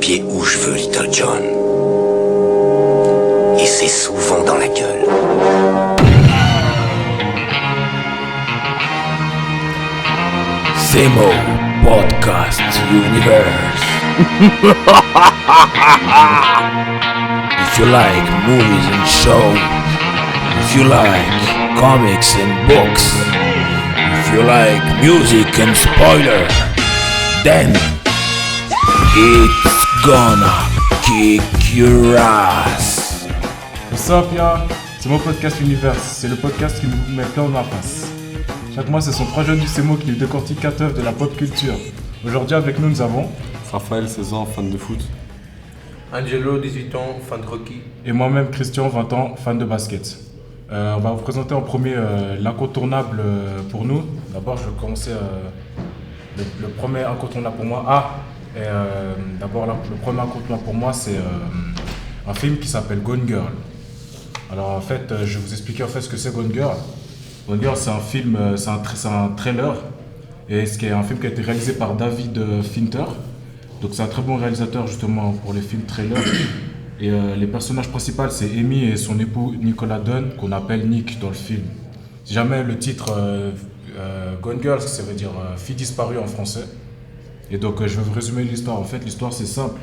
pied où je veux, Little John. Et c'est souvent dans la gueule. Semo Podcast Universe. If you like movies and shows, if you like comics and books, if you like music and spoiler, then it's gonna kick your ass. What's up, ya? C'est mon podcast Universe, c'est le podcast qui nous met plein dans la face. Chaque mois, ce sont 3 jeunes du CEMO qui nous décortiquent 4 œuvres de la pop culture. Aujourd'hui, avec nous avons Raphaël, 16 ans, fan de foot. Angelo, 18 ans, fan de Rocky. et moi-même, Christian, 20 ans, fan de basket. On va vous présenter en premier l'incontournable pour nous. D'abord, je vais commencer le premier incontournable pour moi. D'abord, le premier incontournable pour moi, c'est un film qui s'appelle Gone Girl. Alors, en fait, je vais vous expliquer en fait ce que c'est Gone Girl. Gone Girl, c'est un film, c'est un trailer, et ce qui est un film qui a été réalisé par David Fincher. Donc c'est un très bon réalisateur justement pour les films trailers. Et les personnages principaux, c'est Amy et son époux Nicolas Dunn, qu'on appelle Nick dans le film. Si jamais le titre Gone Girl, ça veut dire fille disparue en français. Et donc je vais vous résumer l'histoire. En fait, l'histoire c'est simple.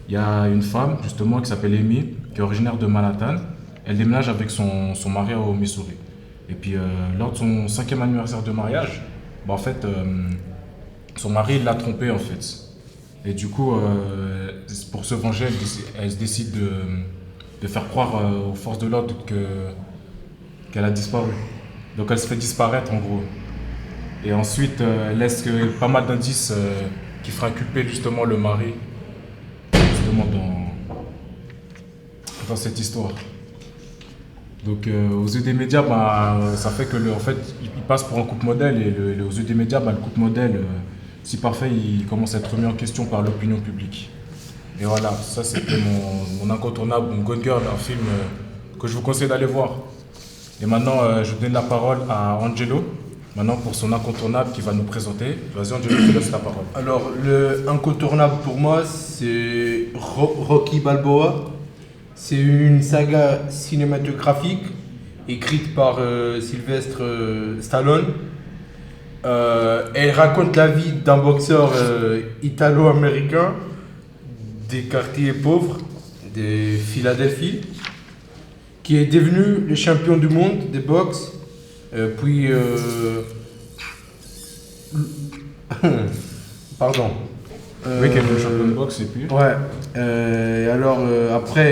Il y a une femme justement qui s'appelle Amy, qui est originaire de Manhattan. Elle déménage avec son mari au Missouri. Et puis lors de son 5e anniversaire de mariage, en fait, son mari l'a trompée en fait. Et du coup, pour se venger, elle se décide de faire croire aux forces de l'ordre qu'elle a disparu. Donc elle se fait disparaître en gros. Et ensuite, elle laisse pas mal d'indices qui fera inculper justement le mari justement dans cette histoire. Donc aux yeux des médias, ça fait que en fait, il passe pour un couple modèle, et aux yeux des médias, le couple modèle, si parfait, il commence à être remis en question par l'opinion publique. Et voilà, ça c'était mon incontournable, mon Gone Girl, un film que je vous conseille d'aller voir. Et maintenant, je donne la parole à Angelo, maintenant pour son incontournable qui va nous présenter. Vas-y Angelo, je te laisse la parole. Alors, le incontournable pour moi, c'est Rocky Balboa. C'est une saga cinématographique écrite par Sylvester Stallone. Elle raconte la vie d'un boxeur italo-américain des quartiers pauvres de Philadelphie, qui est devenu le champion du monde de boxe, puis pardon. Oui, qui est le champion de boxe et puis... Ouais. Après,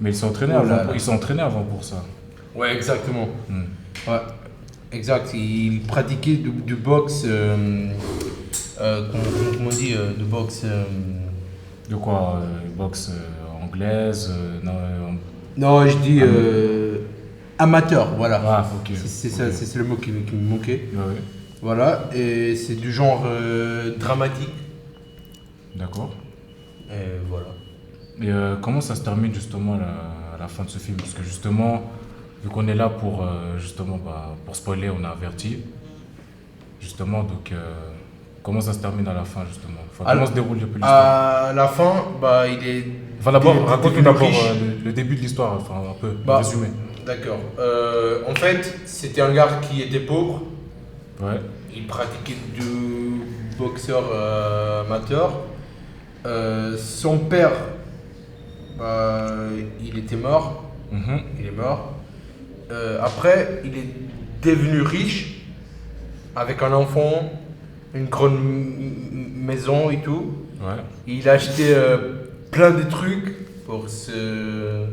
Mais il s'est entraîné, avant pour ça. ouais, exactement. Ouais, exact. Il pratiquait du boxe, comment on dit, de boxe. De quoi boxe anglaise Non, je dis amateur, voilà. Ah, ok. C'est ça, c'est le mot qui me manquait. Ouais. Voilà, et c'est du genre dramatique. D'accord. Et voilà. Et comment ça se termine justement à la fin de ce film? Parce que justement, vu qu'on est là pour pour spoiler, on a averti. Justement, donc comment ça se termine à la fin justement? Comment se déroule depuis l'histoire? À la fin, il est. Enfin d'abord, raconte-nous d'abord riche. le début de l'histoire, enfin un peu, résumé. D'accord. En fait, c'était un gars qui était pauvre. Ouais. Il pratiquait du boxeur amateur. Son père, il était mort. Mhm. Il est mort. Après, il est devenu riche avec un enfant, une grande maison et tout. Ouais. Il a acheté plein de trucs pour se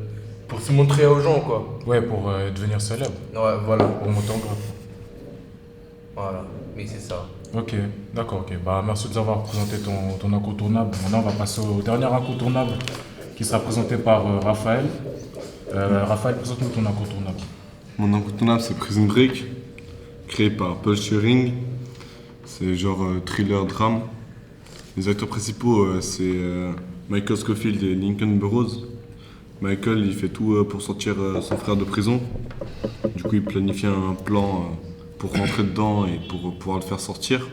montrer aux gens, quoi. Ouais, pour devenir célèbre, Ouais, voilà. pour monter en grade. Voilà. Mais c'est ça. Ok, d'accord, ok. Merci de nous avoir présenté ton incontournable. Maintenant, on va passer au dernier incontournable qui sera présenté par Raphaël. Raphaël, présente-nous ton incontournable. Mon incontournable, c'est Prison Break, créé par Paul Schering. C'est genre thriller drame. Les acteurs principaux, c'est Michael Scofield et Lincoln Burrows. Michael, il fait tout pour sortir son frère de prison. Du coup, il planifie un plan pour rentrer dedans et pour pouvoir le faire sortir.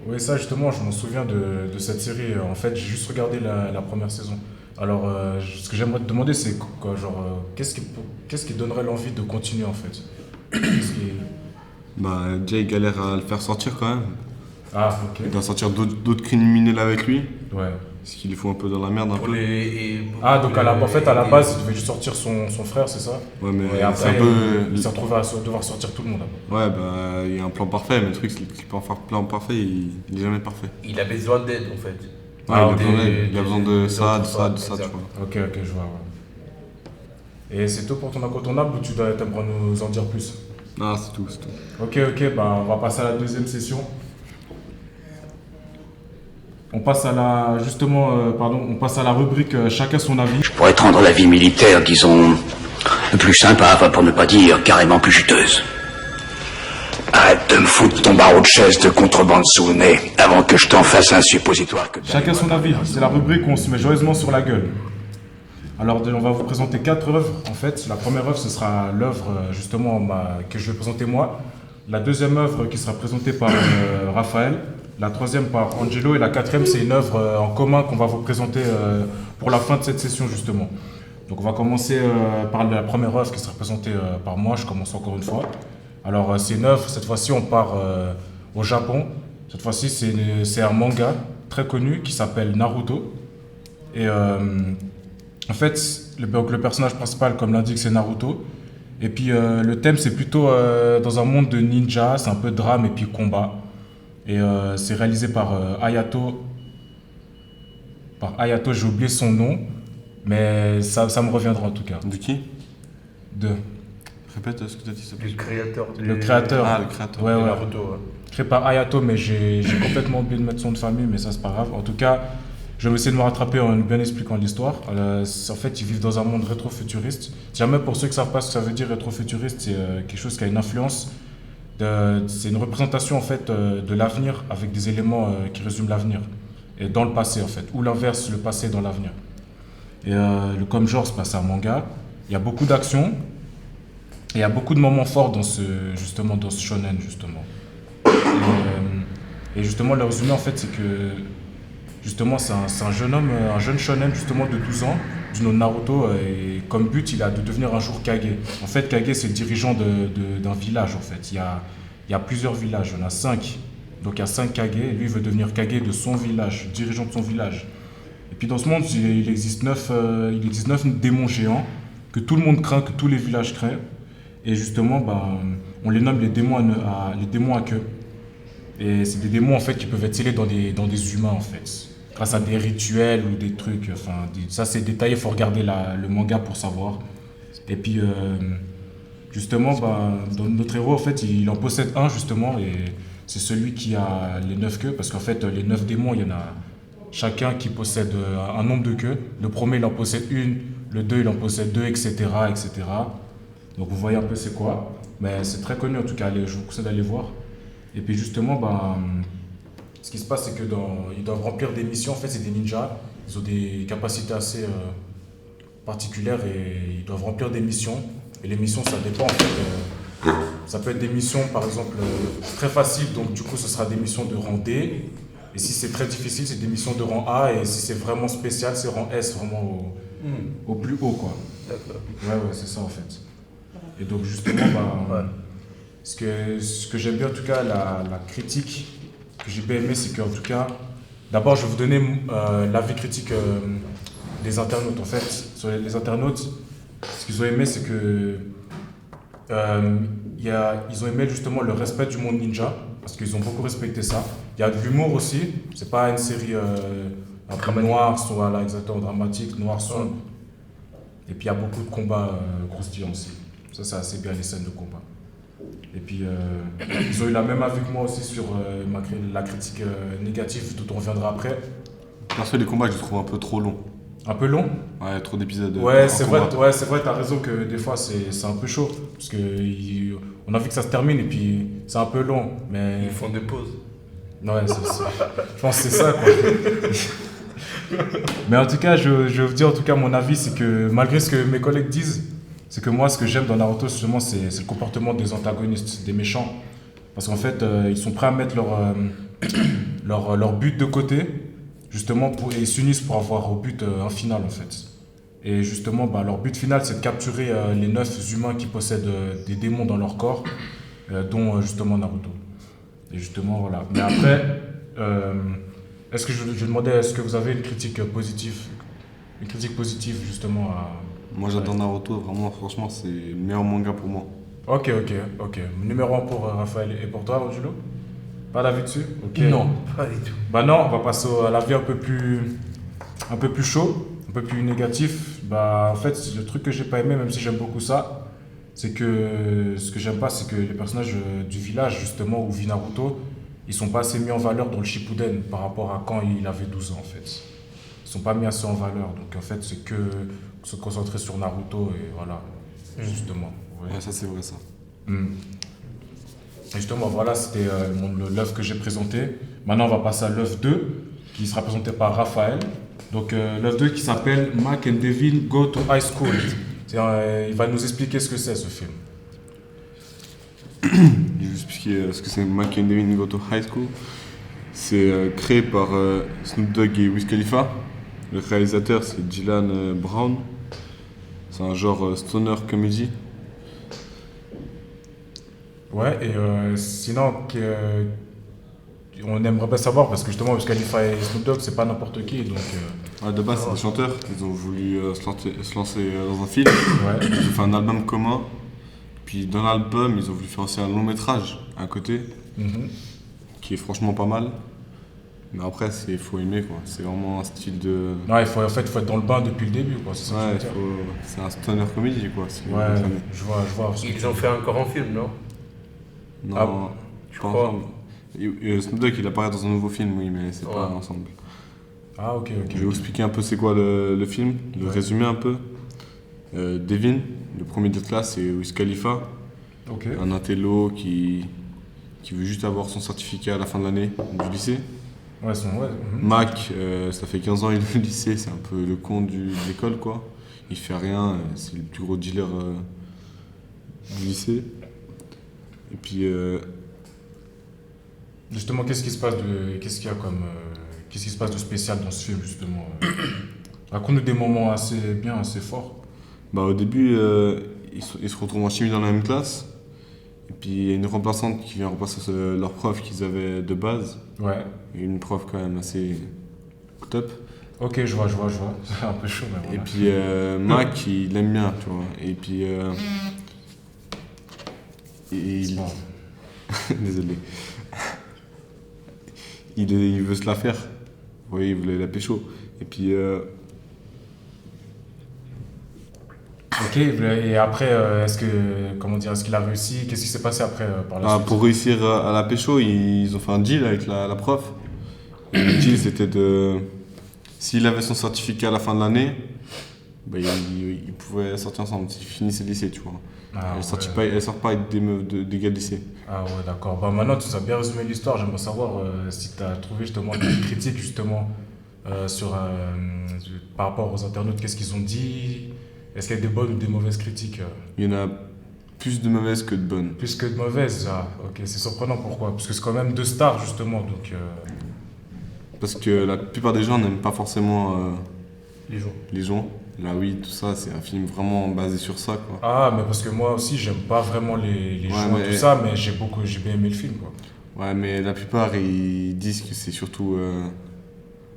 Oui, ça justement, je m'en souviens de cette série. En fait, j'ai juste regardé la première saison. Alors, ce que j'aimerais te demander, c'est quoi, genre, qu'est-ce qui donnerait l'envie de continuer en fait? Qu'est-ce qui- Bah, déjà, il galère à le faire sortir quand même. Ah, ok. Il doit sortir d'autres criminels avec lui. Ouais. Parce qu'il les fout un peu dans la merde un Pour peu. pour Donc en fait, à la base, il devait juste sortir son frère, c'est ça? Ouais, mais Et c'est après, un peu. il s'est retrouvé à devoir sortir tout le monde. Ouais, bah, il y a un plan parfait, mais le truc, c'est que le plan parfait, il est jamais parfait. Il a besoin d'aide en fait. Ouais, il a besoin de ça, autres tu exact. vois. Ok, je vois. Ouais. Et c'est tout pour ton incontournable ou t'aimerais nous en dire plus? Ah, c'est tout. Ok, bah, on va passer à la deuxième session. On passe à la rubrique Chacun son avis. Je pourrais te rendre la vie militaire, disons, plus sympa, enfin, pour ne pas dire carrément plus juteuse. Arrête de me foutre ton barreau de chaise de contrebande sous le nez avant que je t'en fasse un suppositoire que... Chacun son avis, c'est la rubrique où on se met joyeusement sur la gueule. Alors on va vous présenter 4 œuvres en fait. La première œuvre ce sera l'œuvre justement que je vais présenter moi. La deuxième œuvre qui sera présentée par Raphaël. La troisième par Angelo et la quatrième c'est une œuvre en commun qu'on va vous présenter pour la fin de cette session justement. Donc on va commencer par la première œuvre qui sera présentée par moi, je commence encore une fois. Alors c'est une œuvre, cette fois-ci on part au Japon. Cette fois-ci c'est un manga très connu qui s'appelle Naruto. Et en fait le personnage principal comme l'indique c'est Naruto. Et puis le thème c'est plutôt dans un monde de ninja, c'est un peu drame et puis combat. Et c'est réalisé par Hayato. J'ai oublié son nom, mais ça me reviendra en tout cas. De qui? De Répète ce que tu as dit, s'il te plaît. le créateur. Ah, le créateur. Ouais. Naruto. Ouais. Créé par Hayato, mais j'ai complètement oublié de mettre son nom de famille, mais ça c'est pas grave. En tout cas, je vais essayer de me rattraper en bien expliquant l'histoire. En fait, ils vivent dans un monde rétro-futuriste. Jamais pour ceux qui ne savent pas ce que ça veut dire rétro-futuriste, c'est quelque chose qui a une influence. C'est une représentation en fait de l'avenir avec des éléments qui résument l'avenir et dans le passé en fait, ou l'inverse, le passé dans l'avenir. Et comme genre, c'est un manga. Il y a beaucoup d'action et il y a beaucoup de moments forts dans ce shonen justement. Et justement, le résumé en fait, c'est que justement, c'est un jeune homme, un jeune shonen justement de 12 ans, du nom de Naruto, et comme but, il a de devenir un jour Kage. En fait, Kage, c'est le dirigeant d'un village, en fait. Il y a plusieurs villages, il y en a 5. Donc il y a 5 Kage, et lui, il veut devenir Kage de son village, dirigeant de son village. Et puis dans ce monde, il existe 9 démons géants que tout le monde craint, que tous les villages craignent. Et justement, on les nomme les démons à queue. Et c'est des démons, en fait, qui peuvent être scellés dans des humains, en fait. Grâce à des rituels ou des trucs, ça c'est détaillé, il faut regarder le manga pour savoir. Et puis justement, dans notre héros en fait, il en possède un justement, et c'est celui qui a les 9 queues, parce qu'en fait les 9 démons, il y en a chacun qui possède un nombre de queues. Le premier il en possède une, le 2 il en possède 2, etc. Donc vous voyez un peu c'est quoi, mais c'est très connu en tout cas, je vous conseille d'aller voir. Et puis justement, ce qui se passe, c'est qu'ils doivent remplir des missions. En fait, c'est des ninjas. Ils ont des capacités assez particulières et ils doivent remplir des missions. Et les missions, ça dépend. En fait, ça peut être des missions, par exemple, très faciles. Donc, du coup, ce sera des missions de rang D. Et si c'est très difficile, c'est des missions de rang A. Et si c'est vraiment spécial, c'est rang S, vraiment au plus haut, quoi. D'accord. Ouais, c'est ça, en fait. Et donc, justement, Ouais. ce que j'aime bien, en tout cas, la critique que j'ai bien aimé, c'est qu'en tout cas, d'abord, je vais vous donner l'avis critique des internautes. En fait, sur les internautes, ce qu'ils ont aimé, c'est que ils ont aimé justement le respect du monde ninja, parce qu'ils ont beaucoup respecté ça. Il y a de l'humour aussi. C'est pas une série un peu noire, voilà, exactement dramatique, noir sombre. Et puis il y a beaucoup de combats croustillants aussi. Ça, c'est assez bien les scènes de combat. Et puis, ils ont eu la même avis que moi aussi sur la critique négative, dont on reviendra après. Perso, les combats, je les trouve un peu trop longs. Un peu long? Ouais, trop d'épisodes. Ouais, c'est vrai, t'as raison que des fois, c'est un peu chaud. Parce qu'on a envie que ça se termine et puis c'est un peu long. Mais... Ils font des pauses. Ouais, je pense que c'est ça, quoi. Mais en tout cas, je vais vous dire, en tout cas, mon avis, c'est que malgré ce que mes collègues disent, c'est que moi, ce que j'aime dans Naruto, justement, c'est le comportement des antagonistes, des méchants. Parce qu'en fait, ils sont prêts à mettre leur but de côté, justement, et ils s'unissent pour avoir au but un final en fait. Et justement, leur but final, c'est de capturer les 9 humains qui possèdent des démons dans leur corps, dont justement Naruto. Et justement, voilà. Mais après, est-ce que je demandais, est-ce que vous avez une critique positive justement à... Moi j'adore Naruto, vraiment, franchement, c'est le meilleur manga pour moi. Ok. Numéro 1 pour Raphaël et pour toi, Julo? Pas d'avis dessus? Ok. Non, pas du tout. Non, on va passer à l'avis un peu plus chaud, un peu plus négatif. En fait, le truc que j'ai pas aimé, même si j'aime beaucoup ça, c'est que ce que j'aime pas, c'est que les personnages du village, justement, où vit Naruto, ils sont pas assez mis en valeur dans le Shippuden par rapport à quand il avait 12 ans, en fait. Ils sont pas mis assez en valeur, donc en fait, c'est que se concentrer sur Naruto et voilà, justement. Ouais, ça c'est vrai ça. Et justement, voilà, c'était l'œuvre que j'ai présenté. Maintenant, on va passer à l'œuvre 2, qui sera présentée par Raphaël. Donc, l'œuvre 2 qui s'appelle Mac and Devin Go to High School. Il va nous expliquer ce que c'est, ce film. Je vais vous expliquer ce que c'est Mac and Devin Go to High School. C'est créé par Snoop Dogg et Wiz Khalifa. Le réalisateur c'est Dylan Brown. C'est un genre stoner comedy. Ouais, et sinon, on aimerait bien savoir, parce que justement, Wiz Khalifa et Snoop Dogg, c'est pas n'importe qui, donc... De base, c'est des chanteurs. Ils ont voulu se lancer dans un film. Ouais. Ils ont fait un album commun. Puis dans l'album, ils ont voulu faire aussi un long métrage à côté, qui est franchement pas mal. Mais après, il faut aimer, quoi. C'est vraiment un style de... Non, il faut être dans le bain depuis le début, quoi. C'est ça que je veux dire. c'est un stoner comedy, quoi. Ouais, je vois. Ils ont fait encore un film, non? Non, je pas crois. ensemble. Snoop Dogg, il apparaît dans un nouveau film, oui, mais c'est pas ensemble. Ah, ok. Je vais vous expliquer un peu c'est quoi le film, le résumer un peu. Devin, le premier de classe, c'est Wiz Khalifa. Ok. Un intello qui veut juste avoir son certificat à la fin de l'année du lycée. Ouais. Mac, ça fait 15 ans il est au lycée, c'est un peu le con de l'école, quoi. Il fait rien, c'est le plus gros dealer du lycée. Et puis... Justement, qu'est-ce qui se passe de spécial dans ce film, justement? Raconte-nous des moments assez forts. au début, ils se retrouvent en chimie dans la même classe. Et puis il y a une remplaçante qui vient remplacer leur prof qu'ils avaient de base. Ouais. Et une prof quand même assez top. Ok, je vois. C'est un peu chaud, mais voilà. Et puis Mac, il aime bien, tu vois. Et puis... Désolé. Il veut se la faire. Vous voyez, il voulait la pécho. Et puis... Ok, et après, est-ce qu'il a réussi? Qu'est-ce qui s'est passé après par la suite? Pour réussir à la pécho, ils ont fait un deal avec la prof. Et le deal, c'était de... S'il avait son certificat à la fin de l'année, ils pouvaient sortir ensemble, s'ils finissaient le lycée, tu vois. Elle sort pas avec des gars de lycée. Ah ouais, d'accord. Maintenant, tu as bien résumé l'histoire. J'aimerais savoir si tu as trouvé justement des critiques justement par rapport aux internautes. Qu'est-ce qu'ils ont dit? Est-ce qu'il y a des bonnes ou des mauvaises critiques? Il y en a plus de mauvaises que de bonnes. Plus que de mauvaises, ok. C'est surprenant, pourquoi? Parce que c'est quand même 2 stars justement, donc... Parce que la plupart des gens n'aiment pas forcément les gens. Là oui, tout ça, c'est un film vraiment basé sur ça, quoi. Ah, mais parce que moi aussi, j'aime pas vraiment les gens et tout ça, mais j'ai bien aimé le film, quoi. Ouais, mais la plupart, ils disent que c'est surtout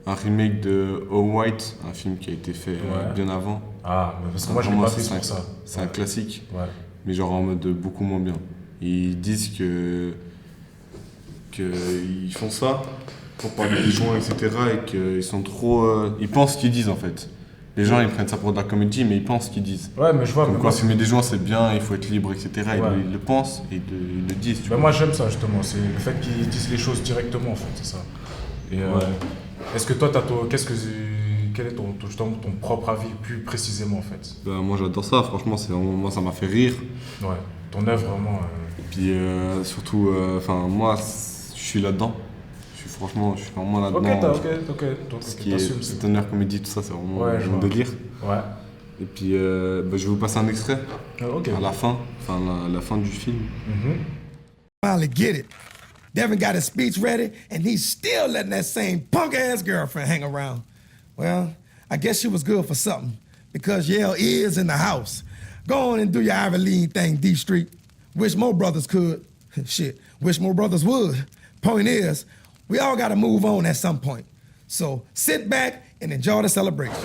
un remake de All White, un film qui a été fait bien avant. Ah, mais parce que moi, je l'ai pas fait pour ça. C'est un classique, ouais. Mais genre en mode beaucoup moins bien. Ils disent que ils font ça pour parler des gens, etc. et qu'ils sont trop... ils pensent ce qu'ils disent, en fait. Les gens, ils prennent ça pour de la comédie, mais ils pensent ce qu'ils disent. Ouais, mais je vois... Comme quoi, filmer des gens, c'est bien, il faut être libre, etc. Ouais. Ils le pensent et ils le disent. Tu vois. Moi, j'aime ça, justement. C'est le fait qu'ils disent les choses directement, en fait, c'est ça. Et est-ce que toi, quel est ton propre avis, plus précisément, en fait? Moi, j'adore ça. Franchement, moi, ça m'a fait rire. Ouais. Ton œuvre, vraiment... Et puis, surtout, moi, je suis là-dedans. Franchement, je suis vraiment là-dedans. Ok. Ce qui est stoner comédie, tout ça, c'est vraiment mon délire. Ouais. Et puis, je vais vous passer un extrait. Ok. À la fin, la fin du film. Finally get it. Devin got his speech ready, and he's still letting that same punk-ass girlfriend hang around. Well, I guess she was good for something, because Yale is in the house. Go on and do your Ivy League thing, D Street. Wish more brothers could. Shit, wish more brothers would. Point is, we all gotta move on at some point. So sit back and enjoy the celebration.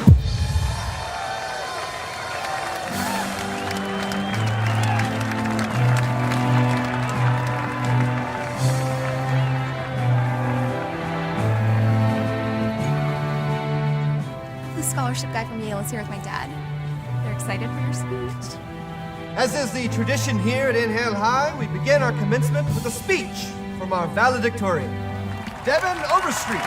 The scholarship guy from Yale is here with my dad. They're excited for your speech. As is the tradition here at Inhale High, we begin our commencement with a speech from our valedictorian, Devin Overstreet.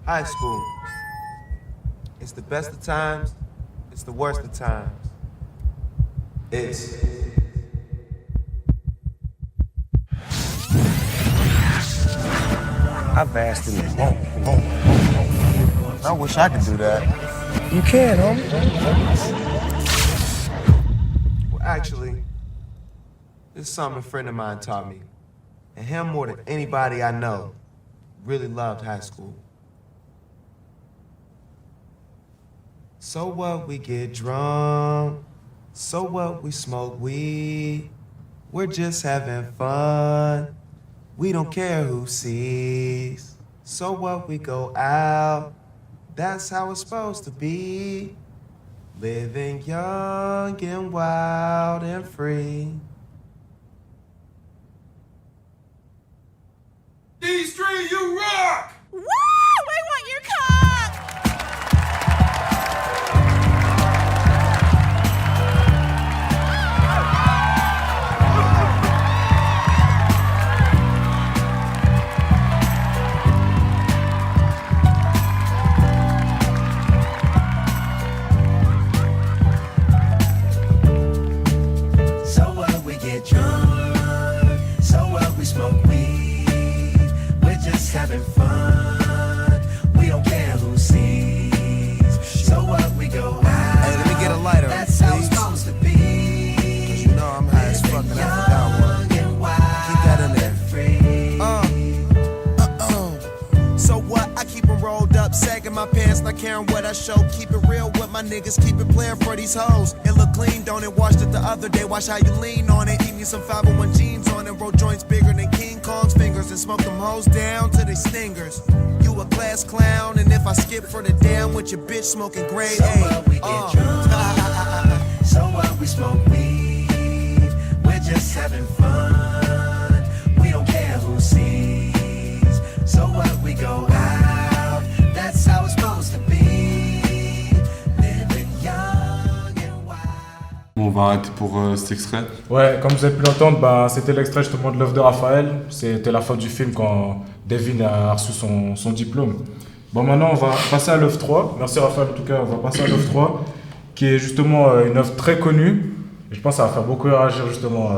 High school. It's the best of times, it's the worst of times. It's I've asked him to boom. I wish I could do that. You can, homie. Well, actually, this is something a friend of mine taught me. And him, more than anybody I know, really loved high school. So what, we get drunk. So what, we smoke weed. We're just having fun. We don't care who sees. So what, we go out. That's how it's supposed to be. Living young and wild and free. D-Street, you rock! Woo! I want your cock! So what, we get drunk. So what, we smoke weed. We're just having fun. We don't care who sees. So what, we go out. Hey, let me get a lighter, That's how it's please. supposed to be. Cause you know I'm high as fuck and I forgot one. Young and wild Keep that in there. and free. So what? I keep them rolled up, sagging my pants, not caring what I show. Keep it real with my niggas, keep it playing for these hoes. It look clean, don't it? Washed it the other day, watch how you lean on it. Eat me some 501 jeans on it, roll joints bigger than King Kong's fingers, and smoke them hoes down to they stingers. You a class clown, and if I skip for the damn with your bitch smoking grade So A. what, we get drunk. So what, we smoke weed. We're just having fun. We don't care who sees. So what, we go out. That's how it's supposed to be. Living young and wild. On va arrêter pour cet extrait. Ouais, comme vous avez pu l'entendre, bah, c'était l'extrait justement de l'œuvre de Raphaël. C'était la fin du film quand Devin a reçu son diplôme. Bon, maintenant, on va passer à l'œuvre 3. Merci Raphaël, en tout cas, on va passer à l'œuvre 3, qui est justement une œuvre très connue. Et je pense que ça va faire beaucoup réagir justement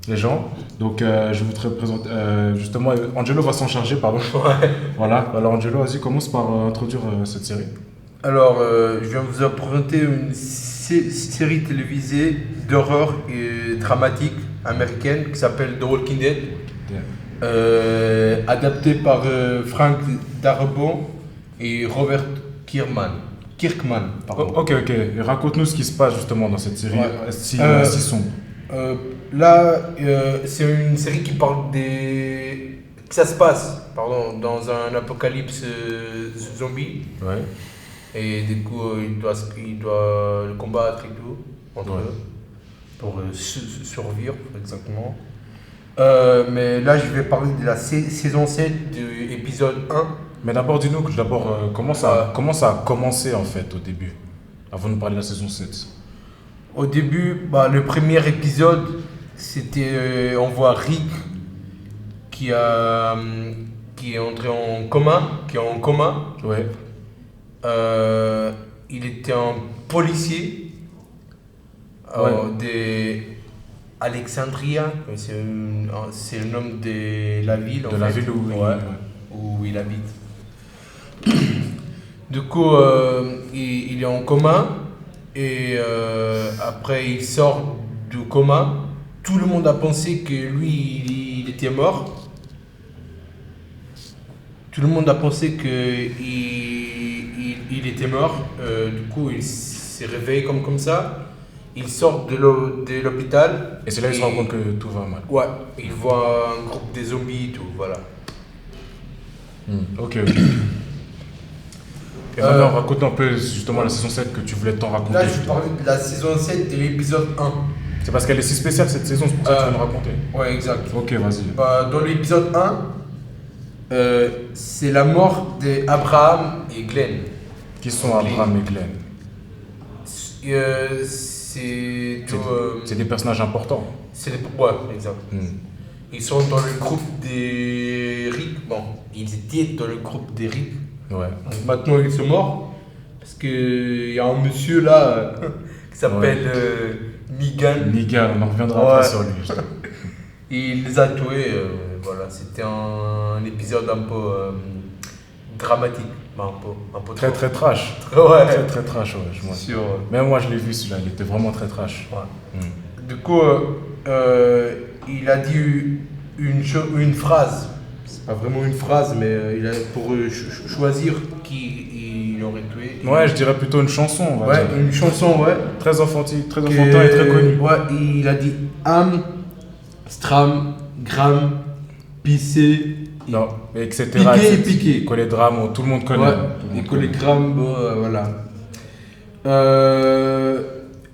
les gens. Donc, je voudrais présenter. Justement, Angelo va s'en charger, pardon. Ouais. Voilà, alors Angelo, vas-y, commence par introduire cette série. Alors, je viens vous présenter une série télévisée d'horreur et dramatique américaine qui s'appelle The Walking Dead. Yeah. Adaptée par Frank Darabont et Robert Kirkman. Pardon. Ok. Et raconte-nous ce qui se passe justement dans cette série Ouais. si sombre. Là, c'est une série qui parle des... Ça se passe, dans un apocalypse zombie. Ouais. Et du coup, il doit le combattre et tout, entre eux, pour survivre, exactement. Mais là, je vais parler de la saison 7 de l'épisode 1. Mais d'abord, dis-nous comment ça a commencé en fait au début, avant de parler de la saison 7. Au début, le premier épisode, c'était, on voit Rick qui est entré en coma, Ouais. Il était un policier de Alexandria, c'est le nom de la ville. De la ville où où il habite. Du coup, il est en coma. Et après, il sort du coma. Tout le monde a pensé que lui, il était mort. Tout le monde a pensé qu'il était mort. Du coup, il s'est réveillé comme ça. Il sort de l'hôpital. Et c'est là qu'il se rend compte que tout va mal. Ouais, il voit un groupe des zombies et tout, voilà. Ok. Et maintenant, raconte un peu justement la saison 7 que tu voulais t'en raconter. Là, je parlais de la saison 7 de l'épisode 1. C'est parce qu'elle est si spéciale cette saison, c'est pour ça que tu veux me raconter. Ouais, exact. Ok, vas-y. Dans l'épisode 1, c'est la mort d'Abraham et Glenn. Qui sont Abraham et Glenn? C'est des personnages importants. Ouais, exact. Ils sont dans le groupe des Rick. Bon, ils étaient dans le groupe des Rick. Ouais. Donc maintenant, ils sont morts. Parce qu'il y a un monsieur là qui s'appelle Negan. Negan, on en reviendra après sur lui. Il les a tués. Voilà, c'était un épisode un peu dramatique. Un peu très très trash. Ouais. Très trash, ouais. Sûr. Même moi, je l'ai vu celui-là, il était vraiment très trash. Ouais. Du coup, il a dit une phrase. C'est pas vraiment une phrase, mais il a pour choisir qui il aurait tué. Ouais, je dirais plutôt une chanson. On va dire. Une chanson, ouais. Très enfantin et très connue. Ouais, il a dit Am, Stram, Gram, Pissé. Non, etc. Piqué. Colédrame, tout le monde connaît. Ouais, et Colédrame, voilà.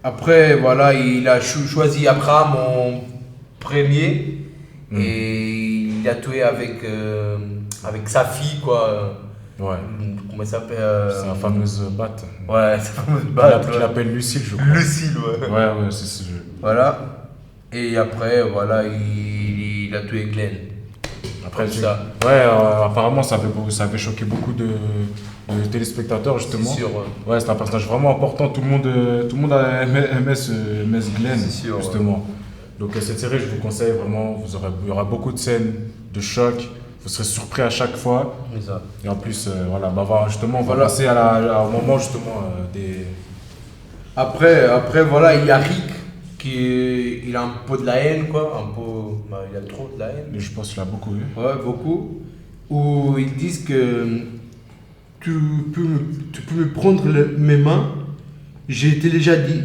Après, voilà, il a choisi Abraham en premier. Et il a tué avec sa fille, quoi. Ouais. Comment elle s'appelle C'est la fameuse batte. Ouais, sa fameuse batte. Tu l'appelles Lucille, je crois. Lucille, ouais. Ouais, c'est ce jeu. Voilà. Et après, voilà, il a tué Glenn. Après, ça. Ouais, apparemment, ça avait choqué beaucoup de téléspectateurs, justement. C'est sûr, ouais. C'est un personnage vraiment important. Tout le monde aimait ce Glenn, sûr, justement. Ouais. Donc, cette série, je vous conseille vraiment. Il y aura beaucoup de scènes de choc. Vous serez surpris à chaque fois. Ça. Et en plus, voilà, justement, on va passer au moment, justement, des... Après, voilà, il y a Rick. Il a un peu de la haine, quoi, il a trop de la haine. Je pense qu'il a beaucoup eu. Ouais, beaucoup. Où ils disent que tu peux me prendre mes mains. J'étais déjà dit,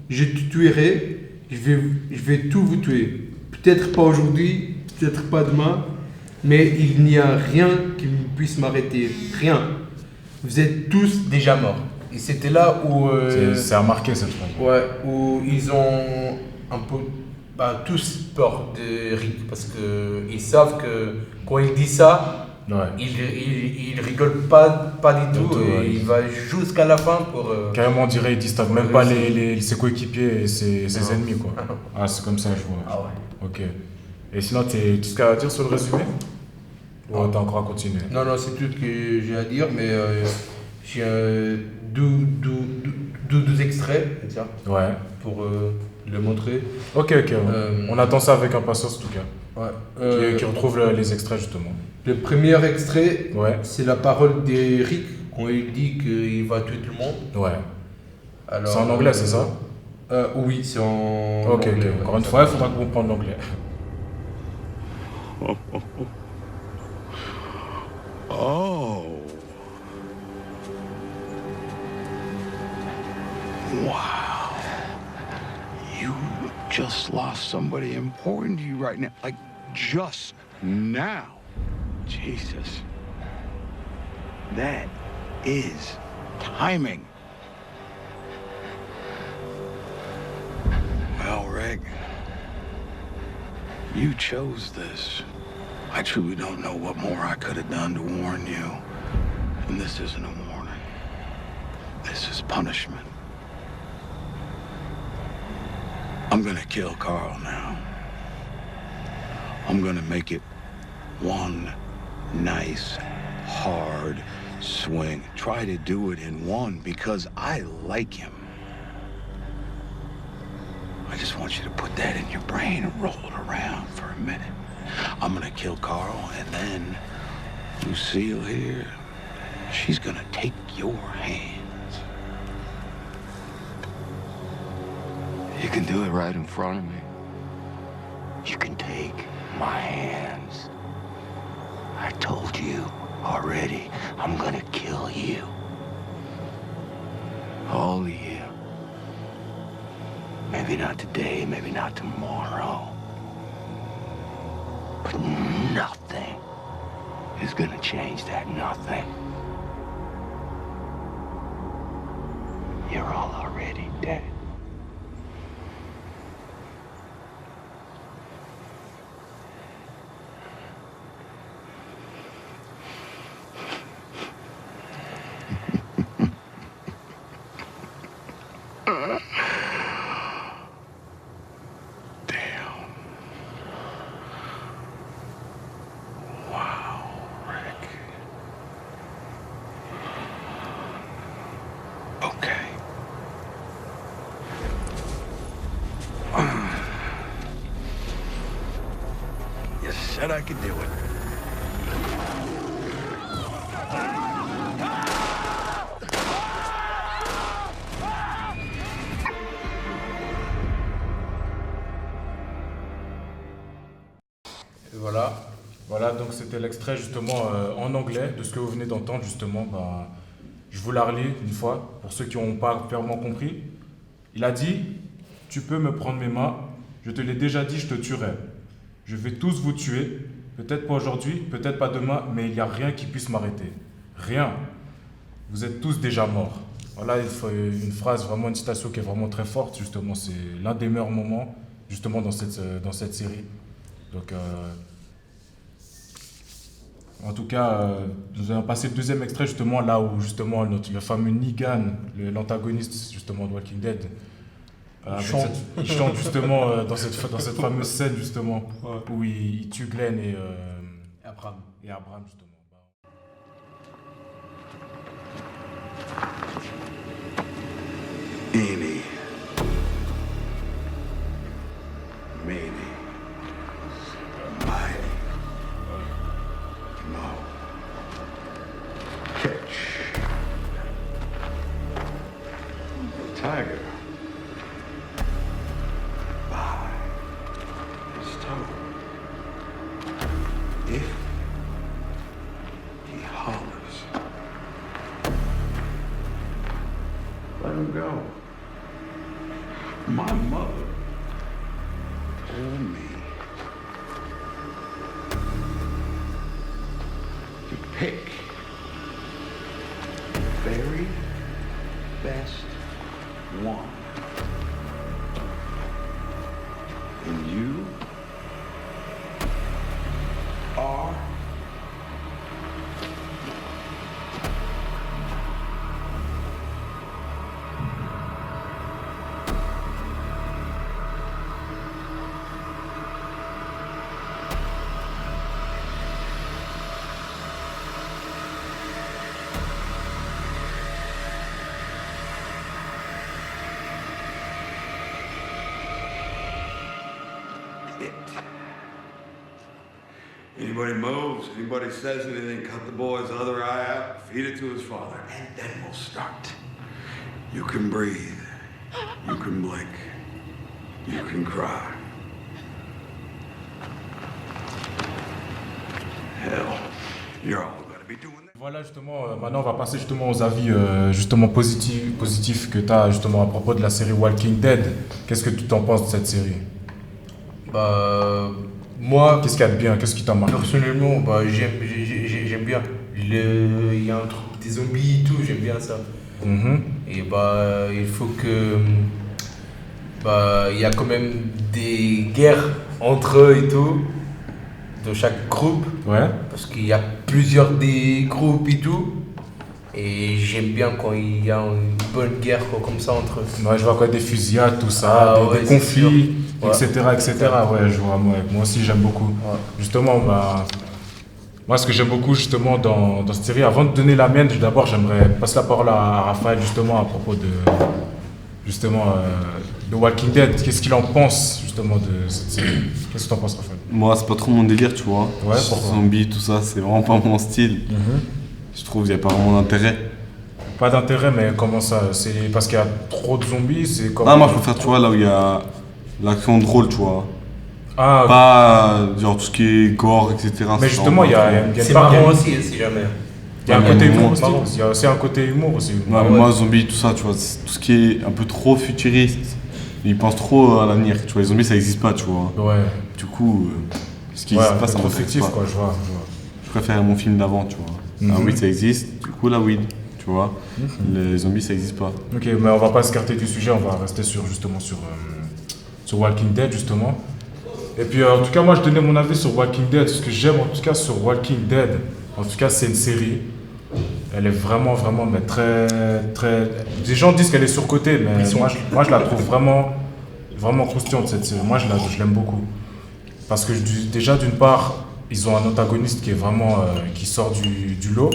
je te tuerai, je vais tout vous tuer. Peut-être pas aujourd'hui, peut-être pas demain, mais il n'y a rien qui puisse m'arrêter. Rien. Vous êtes tous déjà morts. Et c'était là où... c'est remarqué cette phrase. Ouais, où ils ont un peu tous peur de Rick parce qu'ils savent que quand il dit ça, il rigole pas du tout et il va jusqu'à la fin pour... Carrément, on dirait, ils distinguent même pas ses coéquipiers et ses ennemis, quoi. Ah, c'est comme ça, je vois. Ah ouais. Ok. Et sinon, tu as tout ce qu'il y a à dire sur le résumé? Ou t'as encore à continuer? Non, c'est tout ce que j'ai à dire, mais j'ai 12 extraits, c'est ça? Ouais. Pour le montrer. Ok. On attend ça avec impatience, en tout cas. Ouais. Qui retrouve les extraits, justement. Le premier extrait, c'est la parole d'Eric quand il dit qu'il va tuer tout le monde. Ouais. Alors, c'est en anglais, c'est ça? Oui, c'est en anglais. Ok. Encore une fois, il faudra comprendre l'anglais. Oh. Wow. You just lost somebody important to you right now. Like, just now. Jesus. That is timing. Well, Rick, you chose this. I truly don't know what more I could have done to warn you. And this isn't a warning. This is punishment. I'm gonna kill Carl now. I'm gonna make it one nice, hard swing. Try to do it in one because I like him. I just want you to put that in your brain and roll it around for a minute. I'm gonna kill Carl, and then Lucille here, She's gonna take your hands. You can do it right in front of me. You can take my hands. I told you already, I'm gonna kill you. All of you. Maybe not today, maybe not tomorrow. But nothing is gonna change that nothing. You're all already dead. Said I could do it. Et voilà. Voilà, donc c'était l'extrait justement en anglais de ce que vous venez d'entendre justement. Je vous la relis une fois pour ceux qui n'ont pas clairement compris. Il a dit, tu peux me prendre mes mains, je te l'ai déjà dit, je te tuerai. Je vais tous vous tuer, peut-être pas aujourd'hui, peut-être pas demain, mais il n'y a rien qui puisse m'arrêter. Rien. Vous êtes tous déjà morts. Voilà une phrase, vraiment une citation qui est vraiment très forte, justement. C'est l'un des meilleurs moments, justement, dans cette série. Donc, en tout cas, nous allons passer le deuxième extrait, justement, là où, justement, le fameux Negan, l'antagoniste, justement, de Walking Dead, il chante justement dans cette fameuse scène justement où il tue Glenn et Abraham justement. Eeny, meeny, miny, mo, catch, tiger. If he hollers, let him go. My mother told me to pick the very best one. And you are it. Anybody moves, anybody says anything, cut the boy's other eye out, feed it to his father, and then we'll start. You can breathe, you can blink, you can cry. Hell, you're all gonna be doing that. Voilà justement, maintenant on va passer justement aux avis justement positifs que tu as justement à propos de la série Walking Dead. Qu'est-ce que tu t'en penses de cette série? Moi, qu'est-ce qu'il y a de bien? Qu'est-ce qui t'a marqué? Personnellement, j'aime bien. Il y a un truc des zombies et tout, j'aime bien ça. Et il faut que il y a quand même des guerres entre eux et tout, de chaque groupe. Ouais. Parce qu'il y a plusieurs des groupes et tout. Et j'aime bien quand il y a une bonne guerre comme ça entre eux. Ouais, je vois quoi, des fusillades, tout ça, des conflits, etc. Ouais, je vois, moi aussi j'aime beaucoup. Ouais. Justement, moi ce que j'aime beaucoup justement dans cette série, avant de donner la mienne, d'abord j'aimerais passer la parole à Raphaël justement à propos de Walking Dead. Qu'est-ce qu'il en pense justement de cette série? Qu'est-ce que tu en penses, Raphaël? Moi, c'est pas trop mon délire, tu vois. Ouais, pourquoi? Zombies, tout ça, c'est vraiment pas mon style. Je trouve qu'il n'y a pas vraiment d'intérêt. Pas d'intérêt, mais comment ça? C'est parce qu'il y a trop de zombies, c'est comme... Ah, moi je préfère, tu vois, là où il y a l'action drôle, tu vois. Ah, Pas genre tout ce qui est gore, etc. mais justement, il y a une C'est part- marrant aussi, si jamais. il y a un Ouais, côté mais humour bon, aussi. Il y a aussi un côté humour aussi. Ouais, mais moi, zombies, tout ça, tu vois, c'est tout ce qui est un peu trop futuriste. Ils pensent trop à l'avenir, tu vois, les zombies ça n'existe pas, tu vois. Ouais, Du coup, ce qui ouais, n'existe un pas, peu ça trop m'intéresse fictif, pas. quoi, je vois. Je préfère mon film d'avant, tu vois. Ah oui, ça existe, du coup, la weed, tu vois. Les zombies ça n'existe pas. Ok, mais on va pas s'écarter du sujet, on va rester sur Walking Dead, justement. Et puis, en tout cas, moi, je donnais mon avis sur Walking Dead. Ce que j'aime, en tout cas, sur Walking Dead, en tout cas, c'est une série. Elle est vraiment, mais très... Des gens disent qu'elle est surcotée, mais moi, je la trouve vraiment croustillante, cette série. Moi, je l'aime beaucoup. Parce que, déjà, d'une part, ils ont un antagoniste qui est vraiment... qui sort du lot.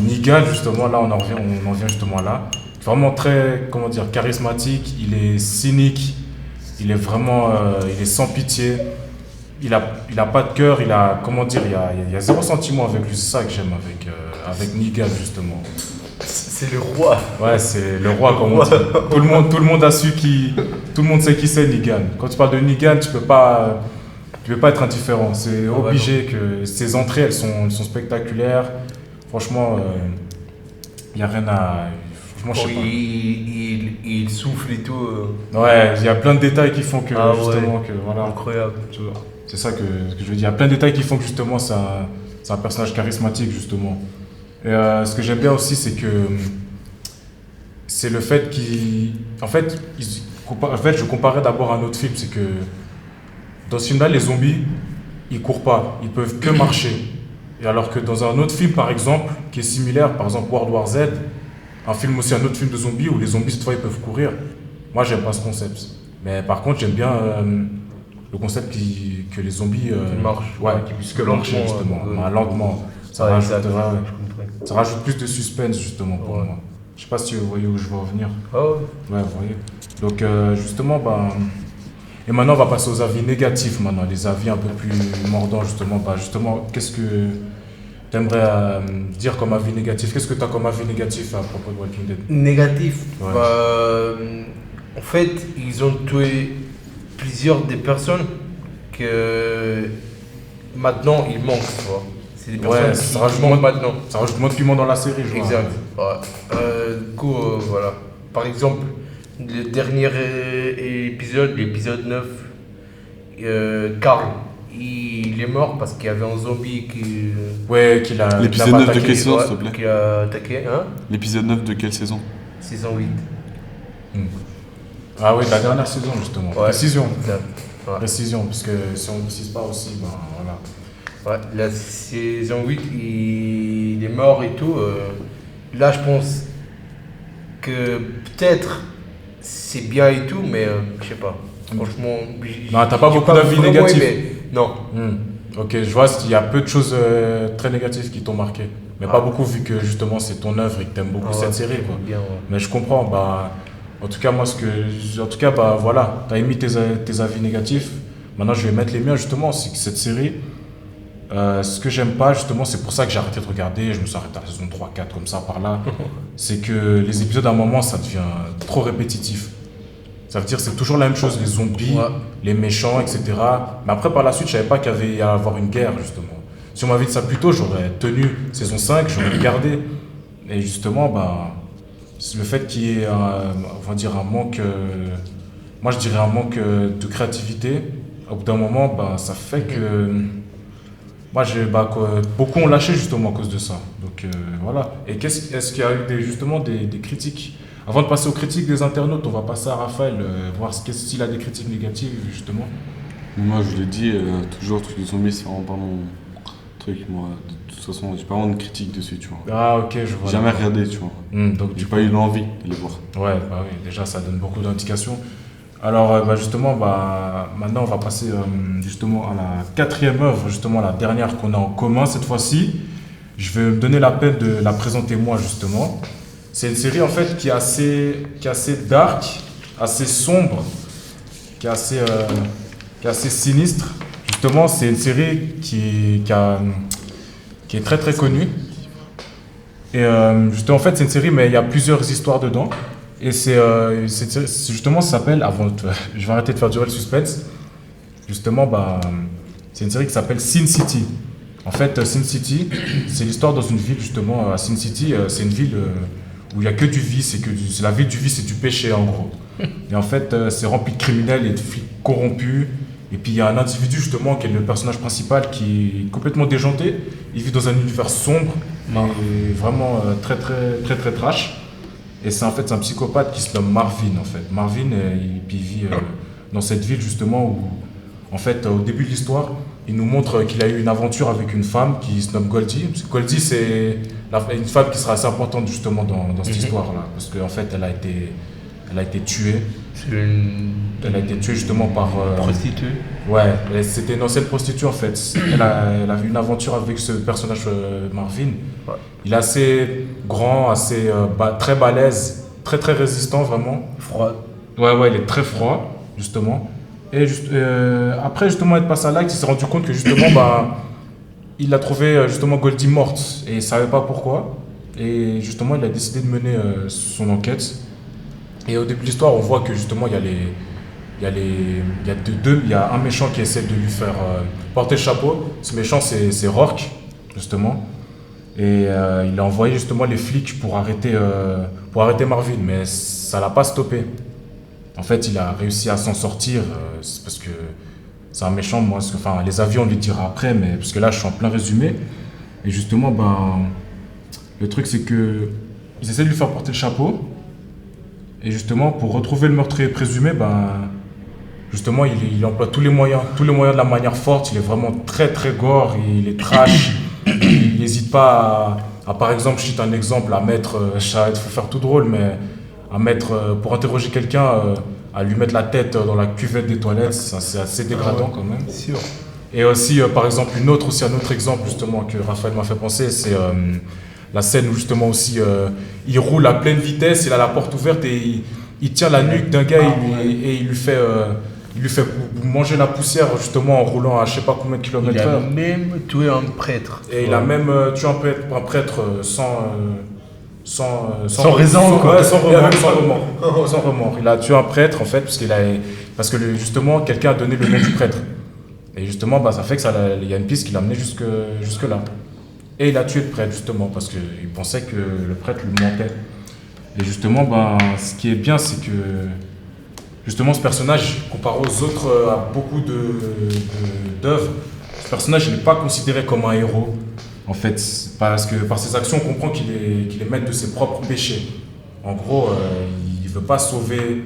Negan, justement, là, on en vient justement là. Vraiment très, comment dire, charismatique, il est cynique. Il est vraiment, il est sans pitié. Il a pas de cœur. Il a, comment dire, il y a zéro sentiment avec lui. C'est ça que j'aime avec Negan justement. C'est le roi. Ouais, c'est le roi comme on dit. Tout le monde a su tout le monde sait qui c'est Negan. Quand tu parles de Negan, tu peux pas être indifférent. C'est obligé que ses entrées, elles sont spectaculaires. Franchement, il y a rien à. Franchement, je sais pas. Il souffle et tout. Ouais, il y a plein de détails qui font que Ah ouais. justement que voilà. Incroyable. Tu vois, c'est ça que je veux dire. Il y a plein de détails qui font que justement c'est un personnage charismatique justement. Et ce que j'aime bien aussi c'est que c'est le fait en fait je comparais d'abord à un autre film, c'est que dans ce film-là les zombies ils courent pas, ils peuvent que marcher. Et alors que dans un autre film par exemple qui est similaire, par exemple World War Z, un autre film de zombies où les zombies cette fois ils peuvent courir. Moi j'aime pas ce concept. Mais par contre j'aime bien le concept que les zombies marchent. Ouais, qui puissent que marcher justement, lentement. Ça rajoute plus de suspense justement pour moi. Je sais pas si vous voyez où je veux en venir. Ah ouais. Ouais, vous voyez. Donc justement, et maintenant on va passer aux avis négatifs maintenant, les avis un peu plus mordants justement. Justement, qu'est-ce que tu aimerais dire comme avis négatif? Qu'est-ce que tu as comme avis négatif à propos de Walking Dead? Négatif. Ouais. En fait, ils ont tué plusieurs des personnes que maintenant ils manquent, tu vois. C'est des personnes ça qui rajoute manquent maintenant. Ça rajoute moins de piment dans la série, je vois. Exact. Ouais. Du coup, voilà. Par exemple, le dernier épisode, l'épisode 9, Carl, il est mort parce qu'il y avait un zombie qui... Ouais, qu'il a L'épisode 9 de quelle saison, s'il te plaît? Qui a attaqué, hein? L'épisode 9 de quelle saison? Saison 8. Ah oui, la dernière saison justement. Ouais. Précision. Ouais. Précision, parce que si on ne précise pas aussi, voilà. Ouais, la saison 8, il est mort et tout. Là, je pense que peut-être c'est bien et tout, mais je sais pas. Franchement, Non, t'as pas beaucoup d'avis vraiment négatifs. aimé. Non. Ok, je vois, il y a peu de choses très négatives qui t'ont marqué. Mais pas beaucoup, vu que justement c'est ton œuvre et que t'aimes beaucoup cette série, quoi. Bien, ouais. Mais je comprends, en tout cas, moi, voilà, t'as émis tes avis négatifs. Maintenant, je vais mettre les miens, justement, c'est que cette série, ce que j'aime pas, justement, c'est pour ça que j'ai arrêté de regarder, je me suis arrêté à la saison 3, 4, comme ça, par là, c'est que les épisodes, à un moment, ça devient trop répétitif. Ça veut dire que c'est toujours la même chose, les zombies, les méchants, etc. Mais après, par la suite, je savais pas qu'il y avait à avoir une guerre, justement. Si on m'avait dit ça plus tôt, j'aurais tenu saison 5, j'aurais regardé. Et justement, le fait qu'il y ait on va dire un manque, moi je dirais un manque de créativité, au bout d'un moment, ça fait que moi, beaucoup ont lâché justement à cause de ça. Donc voilà. Et est-ce qu'il y a eu justement des critiques? Avant de passer aux critiques des internautes, on va passer à Raphaël, voir s'il a des critiques négatives justement. Moi je l'ai dit, toujours, tous les zombies c'est vraiment pas mon truc. Moi, de toute façon, j'ai pas vraiment de critique dessus, tu vois. Ah ok, je vois. J'ai jamais regardé, tu vois. Donc j'ai pas eu l'envie de les voir. Ouais, oui, déjà ça donne beaucoup d'indications. Alors justement, maintenant on va passer justement à la 4e œuvre, justement la dernière qu'on a en commun cette fois-ci. Je vais me donner la peine de la présenter moi justement. C'est une série en fait qui est assez dark, assez sombre, qui est assez sinistre. Justement, c'est une série qui est très très connue. Et justement, en fait, c'est une série, mais il y a plusieurs histoires dedans. Et c'est justement, ça s'appelle, je vais arrêter de faire durer le suspense. Justement, c'est une série qui s'appelle Sin City. En fait, Sin City, c'est l'histoire dans une ville, justement, à Sin City, c'est une ville où il n'y a que du vice, c'est la ville du vice et du péché, en gros. Et en fait, c'est rempli de criminels et de flics corrompus. Et puis, il y a un individu, justement, qui est le personnage principal, qui est complètement déjanté. Il vit dans un univers sombre, et vraiment très, très, très, très trash. Et c'est en fait un psychopathe qui se nomme Marvin, en fait. Marvin, puis il vit dans cette ville, justement, où, en fait, au début de l'histoire, il nous montre qu'il a eu une aventure avec une femme qui se nomme Goldie. Parce que Goldie, c'est une femme qui sera assez importante, justement, dans cette histoire-là. Parce qu'en fait, elle a été tuée. Elle a été tuée, justement, par... Prostituée. Ouais, c'était une ancienne prostituée, en fait. Elle a eu une aventure avec ce personnage, Marvin. Ouais. Il est assez grand, assez très balèze, très, très résistant, vraiment. Froid. Ouais, il est très froid, justement. Et après, justement, être passé à l'acte, il s'est rendu compte que, justement, il a trouvé, justement, Goldie morte. Et il ne savait pas pourquoi. Et, justement, il a décidé de mener son enquête. Et au début de l'histoire, on voit que, justement, il y a un méchant qui essaie de lui faire porter le chapeau. Ce méchant, c'est Rourke, justement. Et il a envoyé, justement, les flics pour arrêter Marvin. Mais ça ne l'a pas stoppé. En fait, il a réussi à s'en sortir, c'est parce que c'est un méchant, les avis on lui dira après, mais parce que là je suis en plein résumé. Et justement, le truc c'est que ils essaient de lui faire porter le chapeau. Et justement, pour retrouver le meurtrier présumé, justement, il emploie tous les moyens de la manière forte. Il est vraiment très très gore, il est trash. Il n'hésite pas à, par exemple, je cite un exemple, à mettre, il faut faire tout drôle, mais à mettre, pour interroger quelqu'un, à lui mettre la tête dans la cuvette des toilettes, c'est assez dégradant quand même. Sûr. Et aussi, par exemple, un autre exemple justement que Raphaël m'a fait penser, c'est la scène où justement aussi il roule à pleine vitesse, il a la porte ouverte et il tient la nuque d'un gars et il lui fait manger la poussière justement en roulant à je sais pas combien de kilomètres heure. Il a même tué un prêtre. Et il a même tué un prêtre sans raison, quoi. Sans remords. Il a tué un prêtre en fait parce que justement quelqu'un a donné le nom du prêtre. Et justement ça fait que il y a une piste qui l'a amené jusque là. Et il a tué le prêtre justement parce qu'il pensait que le prêtre lui mentait. Et justement ce qui est bien c'est que justement ce personnage comparé aux autres à beaucoup d'œuvres, ce personnage il n'est pas considéré comme un héros. En fait, parce que par ses actions, on comprend qu'il est maître de ses propres péchés. En gros, il ne veut pas sauver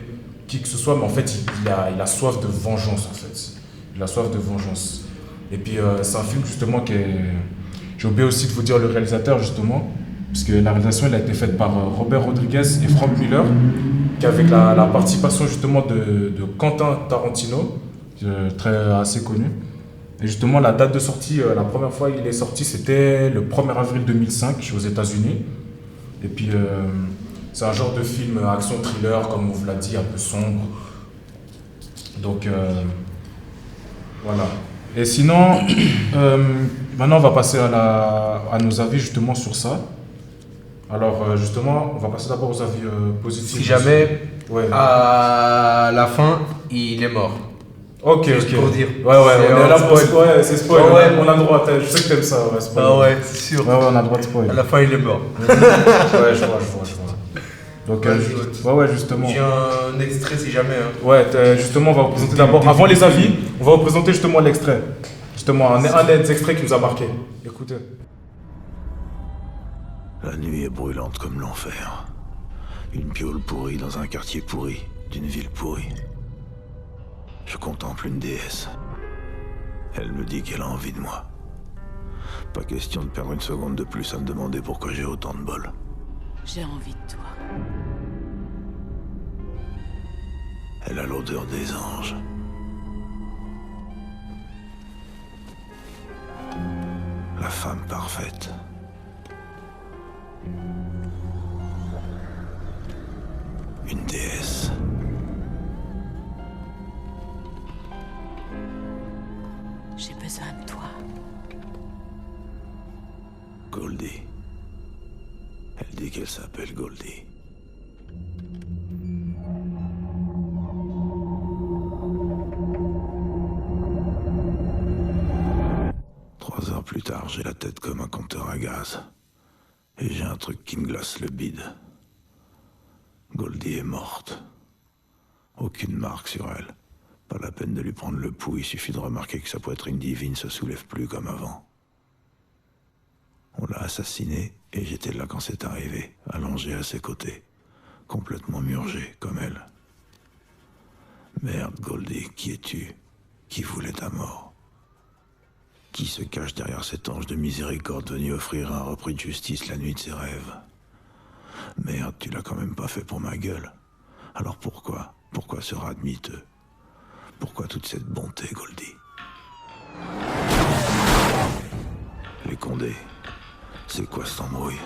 qui que ce soit, mais en fait, il a soif de vengeance, en fait. Il a soif de vengeance. Et puis, c'est un film, justement, j'ai oublié aussi de vous dire le réalisateur, justement, parce que la réalisation, elle a été faite par Robert Rodriguez et Frank Miller, avec la participation, justement, de Quentin Tarantino, assez connu. Et justement, la date de sortie, la première fois il est sorti, c'était le 1er avril 2005 aux États-Unis. Et puis, c'est un genre de film action-thriller, comme on vous l'a dit, un peu sombre. Donc, voilà. Et sinon, maintenant, on va passer à nos avis justement sur ça. Alors, justement, on va passer d'abord aux avis positifs. Si jamais, à la fin, il est mort. Ok. Pour dire. Ouais, on est là pour spoil. Ouais, c'est spoil. Ouais. On a le droit, je sais que t'aimes ça. Ouais, spoil. Ah ouais, c'est sûr. Ouais, on a le droit de spoil. À la fin, il est mort. Ouais, je vois. Donc, ouais, justement. J'ai un extrait si jamais. Ouais, justement, on va vous présenter d'abord, avant les avis, on va vous présenter justement l'extrait. Justement, un des extraits qui nous a marqué. Écoutez. La nuit est brûlante comme l'enfer. Une piole pourrie dans un quartier pourri, d'une ville pourrie. Je contemple une déesse. Elle me dit qu'elle a envie de moi. Pas question de perdre une seconde de plus à me demander pourquoi j'ai autant de bol. J'ai envie de toi. Elle a l'odeur des anges. La femme parfaite. Une déesse. J'ai besoin de toi. Goldie. qu'elle s'appelle Goldie. Trois heures plus tard, j'ai la tête comme un compteur à gaz. Et j'ai un truc qui me glace le bide. Goldie est morte. Aucune marque sur elle. Pas la peine de lui prendre le pouls, il suffit de remarquer que sa poitrine divine se soulève plus comme avant. On l'a assassinée et j'étais là quand c'est arrivé, allongé à ses côtés, complètement murgé comme elle. Merde, Goldie, qui es-tu? Qui voulait ta mort? Qui se cache derrière cet ange de miséricorde venu offrir un repris de justice la nuit de ses rêves? Merde, tu l'as quand même pas fait pour ma gueule. Alors pourquoi? Pourquoi ce rat de miteux? Pourquoi toute cette bonté, Goldie? Les Condés, c'est quoi cette embrouille?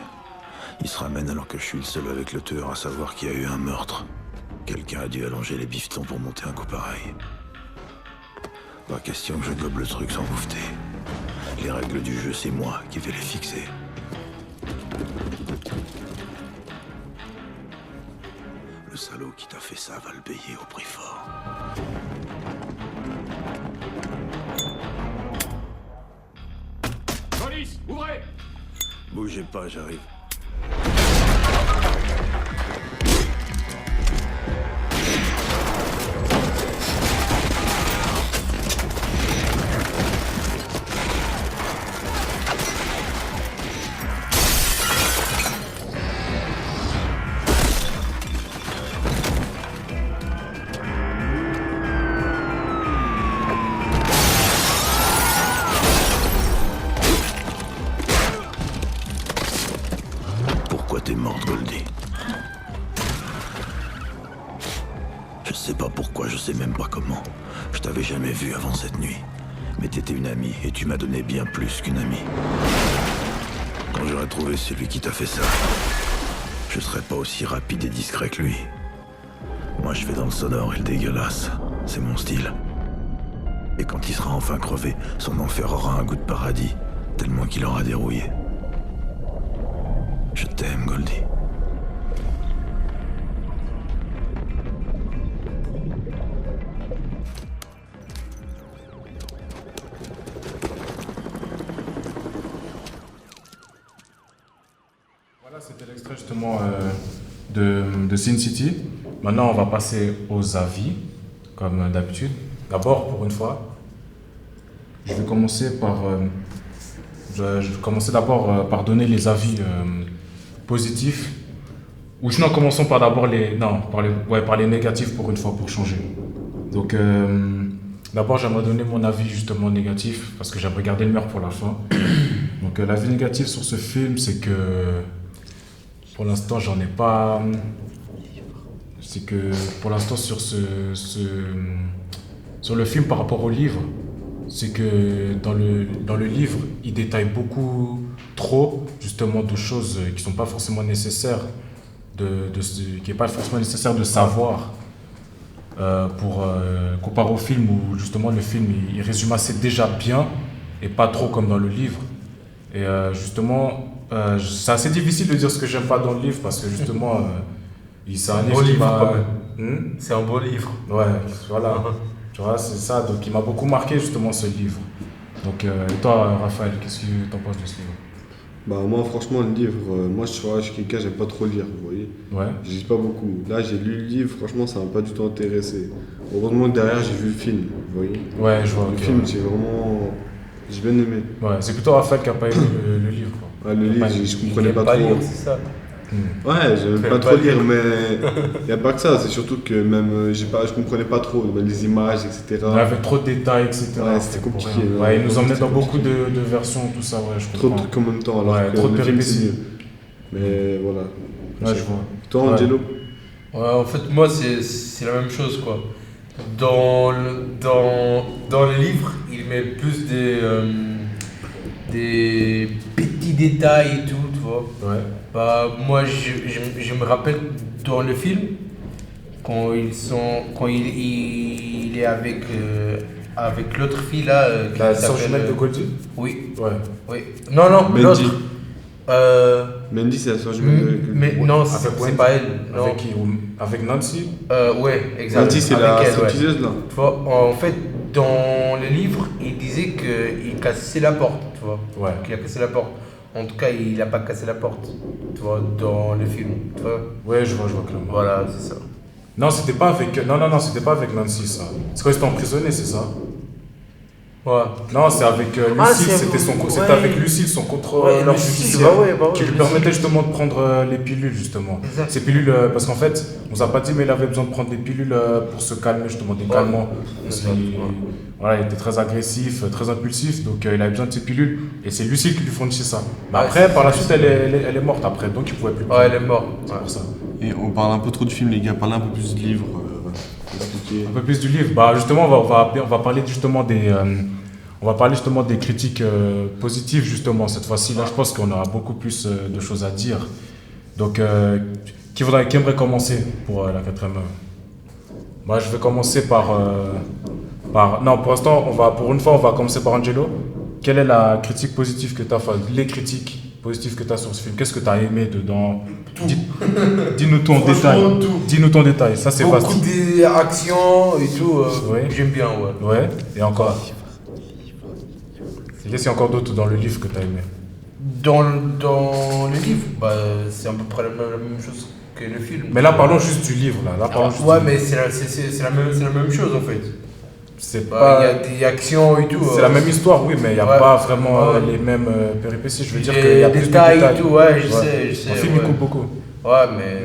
Ils se ramènent alors que je suis le seul avec le tueur à savoir qu'il y a eu un meurtre. Quelqu'un a dû allonger les bifetons pour monter un coup pareil. Pas question que je gobe le truc sans moufter. Les règles du jeu, c'est moi qui vais les fixer. Le salaud qui t'a fait ça va le payer au prix fort. Police, ouvrez! Bougez pas, j'arrive. T'es morte, Goldie. Je sais pas pourquoi, je sais même pas comment. Je t'avais jamais vu avant cette nuit. Mais t'étais une amie et tu m'as donné bien plus qu'une amie. Quand j'aurai trouvé celui qui t'a fait ça, je serai pas aussi rapide et discret que lui. Moi, je vais dans le sonore et le dégueulasse. C'est mon style. Et quand il sera enfin crevé, son enfer aura un goût de paradis, tellement qu'il aura dérouillé. Je t'aime, Goldie. Voilà, c'était l'extrait justement de Sin City. Maintenant, on va passer aux avis, comme d'habitude. D'abord, pour une fois, je vais commencer par... je vais commencer d'abord par donner les avis positifs. Ou sinon, commençons par d'abord par les négatifs pour une fois, pour changer. Donc, d'abord, j'aimerais donner mon avis justement négatif, parce que j'aimerais garder le meilleur pour la fin. Donc, l'avis négatif sur ce film, c'est que pour l'instant, j'en ai pas... C'est que pour l'instant, sur le film par rapport au livre, c'est que dans le livre, il détaille beaucoup trop justement de choses qui sont pas forcément nécessaires qui est pas forcément nécessaire de savoir comparé au film où justement le film il résume assez déjà bien et pas trop comme dans le livre. Et justement, c'est assez difficile de dire ce que j'aime pas dans le livre parce que justement, c'est un livre qui m'a... C'est un beau livre. Ouais, voilà. Tu vois, c'est ça, donc il m'a beaucoup marqué justement ce livre. Donc, et toi, Raphaël, qu'est-ce que t'en penses de ce livre? Bah moi franchement le livre, moi je suis quelqu'un, j'aime pas trop lire, vous voyez. Ouais. Je lis pas beaucoup. Là j'ai lu le livre, franchement ça m'a pas du tout intéressé. Heureusement que derrière j'ai vu le film, vous voyez. Ouais, je vois. Le film j'ai bien aimé. Ouais, c'est plutôt Raphaël qui a pas aimé le livre, quoi. Ouais, le livre, je comprenais pas trop. Lire, c'est ça. Ouais, j'aime pas trop lire, mais il n'y a pas que ça, c'est surtout que même je comprenais pas trop les images, etc. Il y avait trop de détails, etc. Ouais, c'était compliqué. Ouais, il nous emmenait dans beaucoup de versions, tout ça, ouais, je comprends. Trop de trucs en même temps, alors ouais, que trop de le film, c'est péripéties. mieux. Mais voilà. Ouais, je vois. Toi, Angelo? Ouais, en fait, moi, c'est la même chose, quoi. Dans le livre, il met plus des petits détails et tout, tu vois. Ouais. Bah, moi, je me rappelle dans le film, quand il est avec l'autre fille là. La sœur jumelle de Goldie? Oui. Ouais. Oui. Non, Benji. l'autre. Mandy, c'est la sœur jumelle de... Mais non, Avec c'est Wendy. pas elle. Non. Avec qui? Avec Nancy? Ouais, exact. Nancy, c'est Avec la elle, stripteaseuse, là. Tu vois, en fait, dans le livre, il disait qu'il cassait la porte, tu vois. Ouais. Qu'il a cassé la porte. En tout cas, il n'a pas cassé la porte, tu vois, dans le film, tu vois. Ouais, je vois clairement. Voilà, c'est ça. Non, c'était pas avec... Non, c'était pas avec Nancy, ça. C'est quand ils étaient emprisonnés, c'est ça? Ouais. Non, c'est avec Lucille, Ah, c'était ouais. avec Lucille, son contrôleur Ouais, Lucille, judiciaire, bah ouais, qui lui Lucille. permettait justement de prendre les pilules, justement. Exact. Ces pilules, parce qu'en fait, on nous a pas dit, mais il avait besoin de prendre des pilules pour se calmer, justement, des calmants. Parce qu'il voilà, il était très agressif, très impulsif, donc il avait besoin de ces pilules, et c'est Lucille qui lui fournissait ça. Mais après, par la suite, elle est morte après, donc il pouvait plus prendre. Ouais, elle est morte. C'est pour ça. Et on parle un peu trop du film, les gars. Parlez un peu plus du livre. Expliquez. Un peu plus du livre. Bah justement, on va parler justement des critiques positives justement cette fois-ci. Là, je pense qu'on aura beaucoup plus de choses à dire. Donc, qui aimerait commencer pour la quatrième œuvre? Bah, je vais commencer par. Non, pour l'instant, pour une fois, on va commencer par Angelo. Quelle est la critique positive que tu as, enfin, les critiques positives que tu as sur ce film? Qu'est-ce que tu as aimé dedans? Dis-nous tout en détail. Dis-nous ton détail, ça c'est vaste. Beaucoup d'actions et tout, Ouais. j'aime bien, ouais. Ouais, et encore. Qu'est-ce qu'il y a encore d'autre dans le livre que tu as aimé? Dans le livre, bah, c'est à peu près la même chose que le film. Mais là, parlons juste du livre. Là, parlons juste Ouais, du mais livre. c'est la même chose en fait. C'est Bah, pas... il y a des actions et tout. C'est la même histoire, oui, mais il n'y a Ouais. pas vraiment Ouais. les mêmes péripéties. Je veux dire Les qu'il y a plus de détails détails. et tout, ouais, je sais. Le film, il coupe beaucoup. Ouais, mais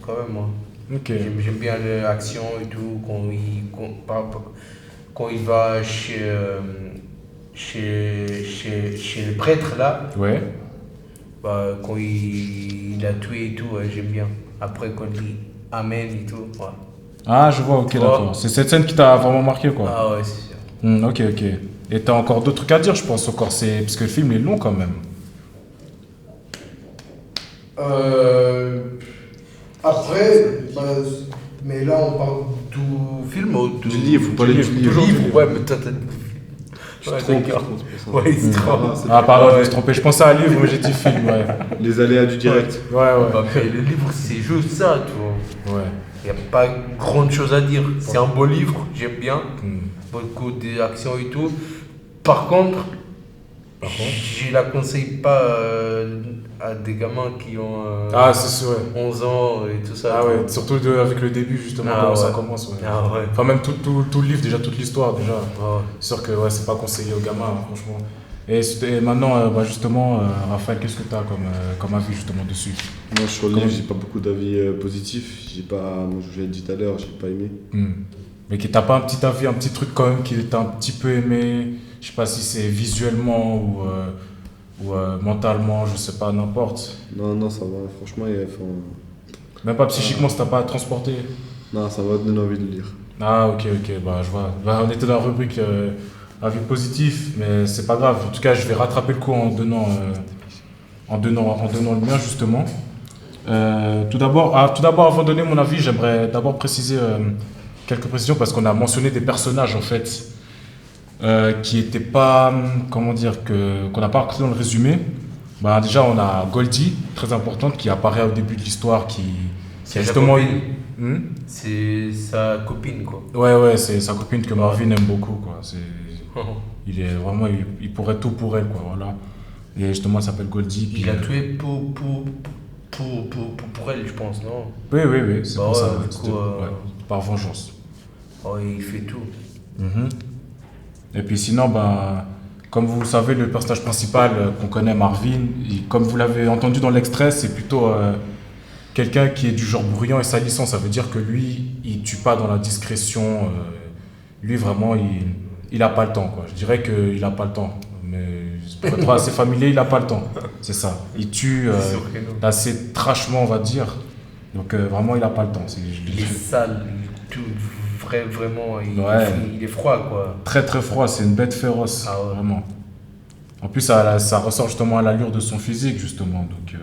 quand même, moi. Ok. J'aime bien l'action et tout, quand il va chez le prêtre là, Ouais. bah, quand il a tué et tout, ouais, j'aime bien. Après, quand il dit Amen et tout, ouais. Ah, je vois, ok, d'accord. C'est cette scène qui t'a vraiment marqué, quoi. Ah ouais, c'est sûr. Ok. Et t'as encore d'autres trucs à dire, je pense, encore. Parce que le film est long quand même. Après, bah, mais là on parle du film ou Du livre, faut parler du livre. Toujours du livre, ouais, mais toi t'as... Je suis trop d'accord. Ouais, c'est trop. Ah, pardon, je me suis trompé. Je pensais à un livre, mais j'ai dit film, ouais. Les aléas du direct. Ouais. Bah, mais le livre, c'est juste ça, tu vois. Ouais. Il n'y a pas grande chose à dire. C'est un beau livre, j'aime bien. Beaucoup d'actions et tout. Par contre, je la conseille pas à des gamins qui ont Ah, c'est sûr, ouais. 11 ans et tout ça. Ah ouais, surtout avec le début, justement, Ah comment ça ouais. commence. Ouais. Ah ouais. Enfin, même tout le livre, déjà, toute l'histoire, déjà. Ouais. C'est sûr que ouais, c'est pas conseillé aux gamins, hein, franchement. Et maintenant, bah, justement, Raphaël, qu'est-ce que tu as comme avis, justement, dessus? Moi, sur le livre, j'ai pas beaucoup d'avis positifs. Moi, je l'ai dit tout à l'heure, j'ai pas aimé. Mais t'as pas un petit avis, un petit truc quand même qui t'a un petit peu aimé? Je sais pas si c'est visuellement ou mentalement, je sais pas, n'importe. Non, ça va. Franchement, Même pas psychiquement, ça t'a pas transporté? Non, ça va donner envie de le lire. Ah, ok, bah, je vois. Bah, on était dans la rubrique avis positif, mais c'est pas grave. En tout cas, je vais rattraper le coup en donnant le mien, justement. Tout d'abord, avant de donner mon avis, j'aimerais d'abord préciser quelques précisions parce qu'on a mentionné des personnages, en fait, qui n'étaient pas, comment dire, qu'on n'a pas inclus dans le résumé. Bah, déjà, on a Goldie, très importante, qui apparaît au début de l'histoire, qui a justement eu... C'est sa copine, quoi. Ouais, c'est sa copine que Marvin aime beaucoup, quoi. Il est vraiment, il pourrait tout pour elle, quoi, voilà. Et justement, elle s'appelle Goldie. Il a tué pour elle, je pense, non? Oui, c'est bah pour ça. Du coup, par vengeance. Oh, il fait tout. Et puis sinon, bah, comme vous le savez, le personnage principal qu'on connaît, Marvin, comme vous l'avez entendu dans l'extrait, c'est plutôt quelqu'un qui est du genre bruyant et salissant. Ça veut dire que lui, il tue pas dans la discrétion. Lui, vraiment, il a pas le temps, quoi. Je dirais qu'il a pas le temps. Mais pour être assez familier, il a pas le temps. C'est ça. Il tue assez trashement, on va dire. Donc vraiment, il a pas le temps. Il est sale, tout, vraiment, il est froid, quoi. Très très froid, c'est une bête féroce, vraiment. En plus, ça ressort justement à l'allure de son physique, justement. Donc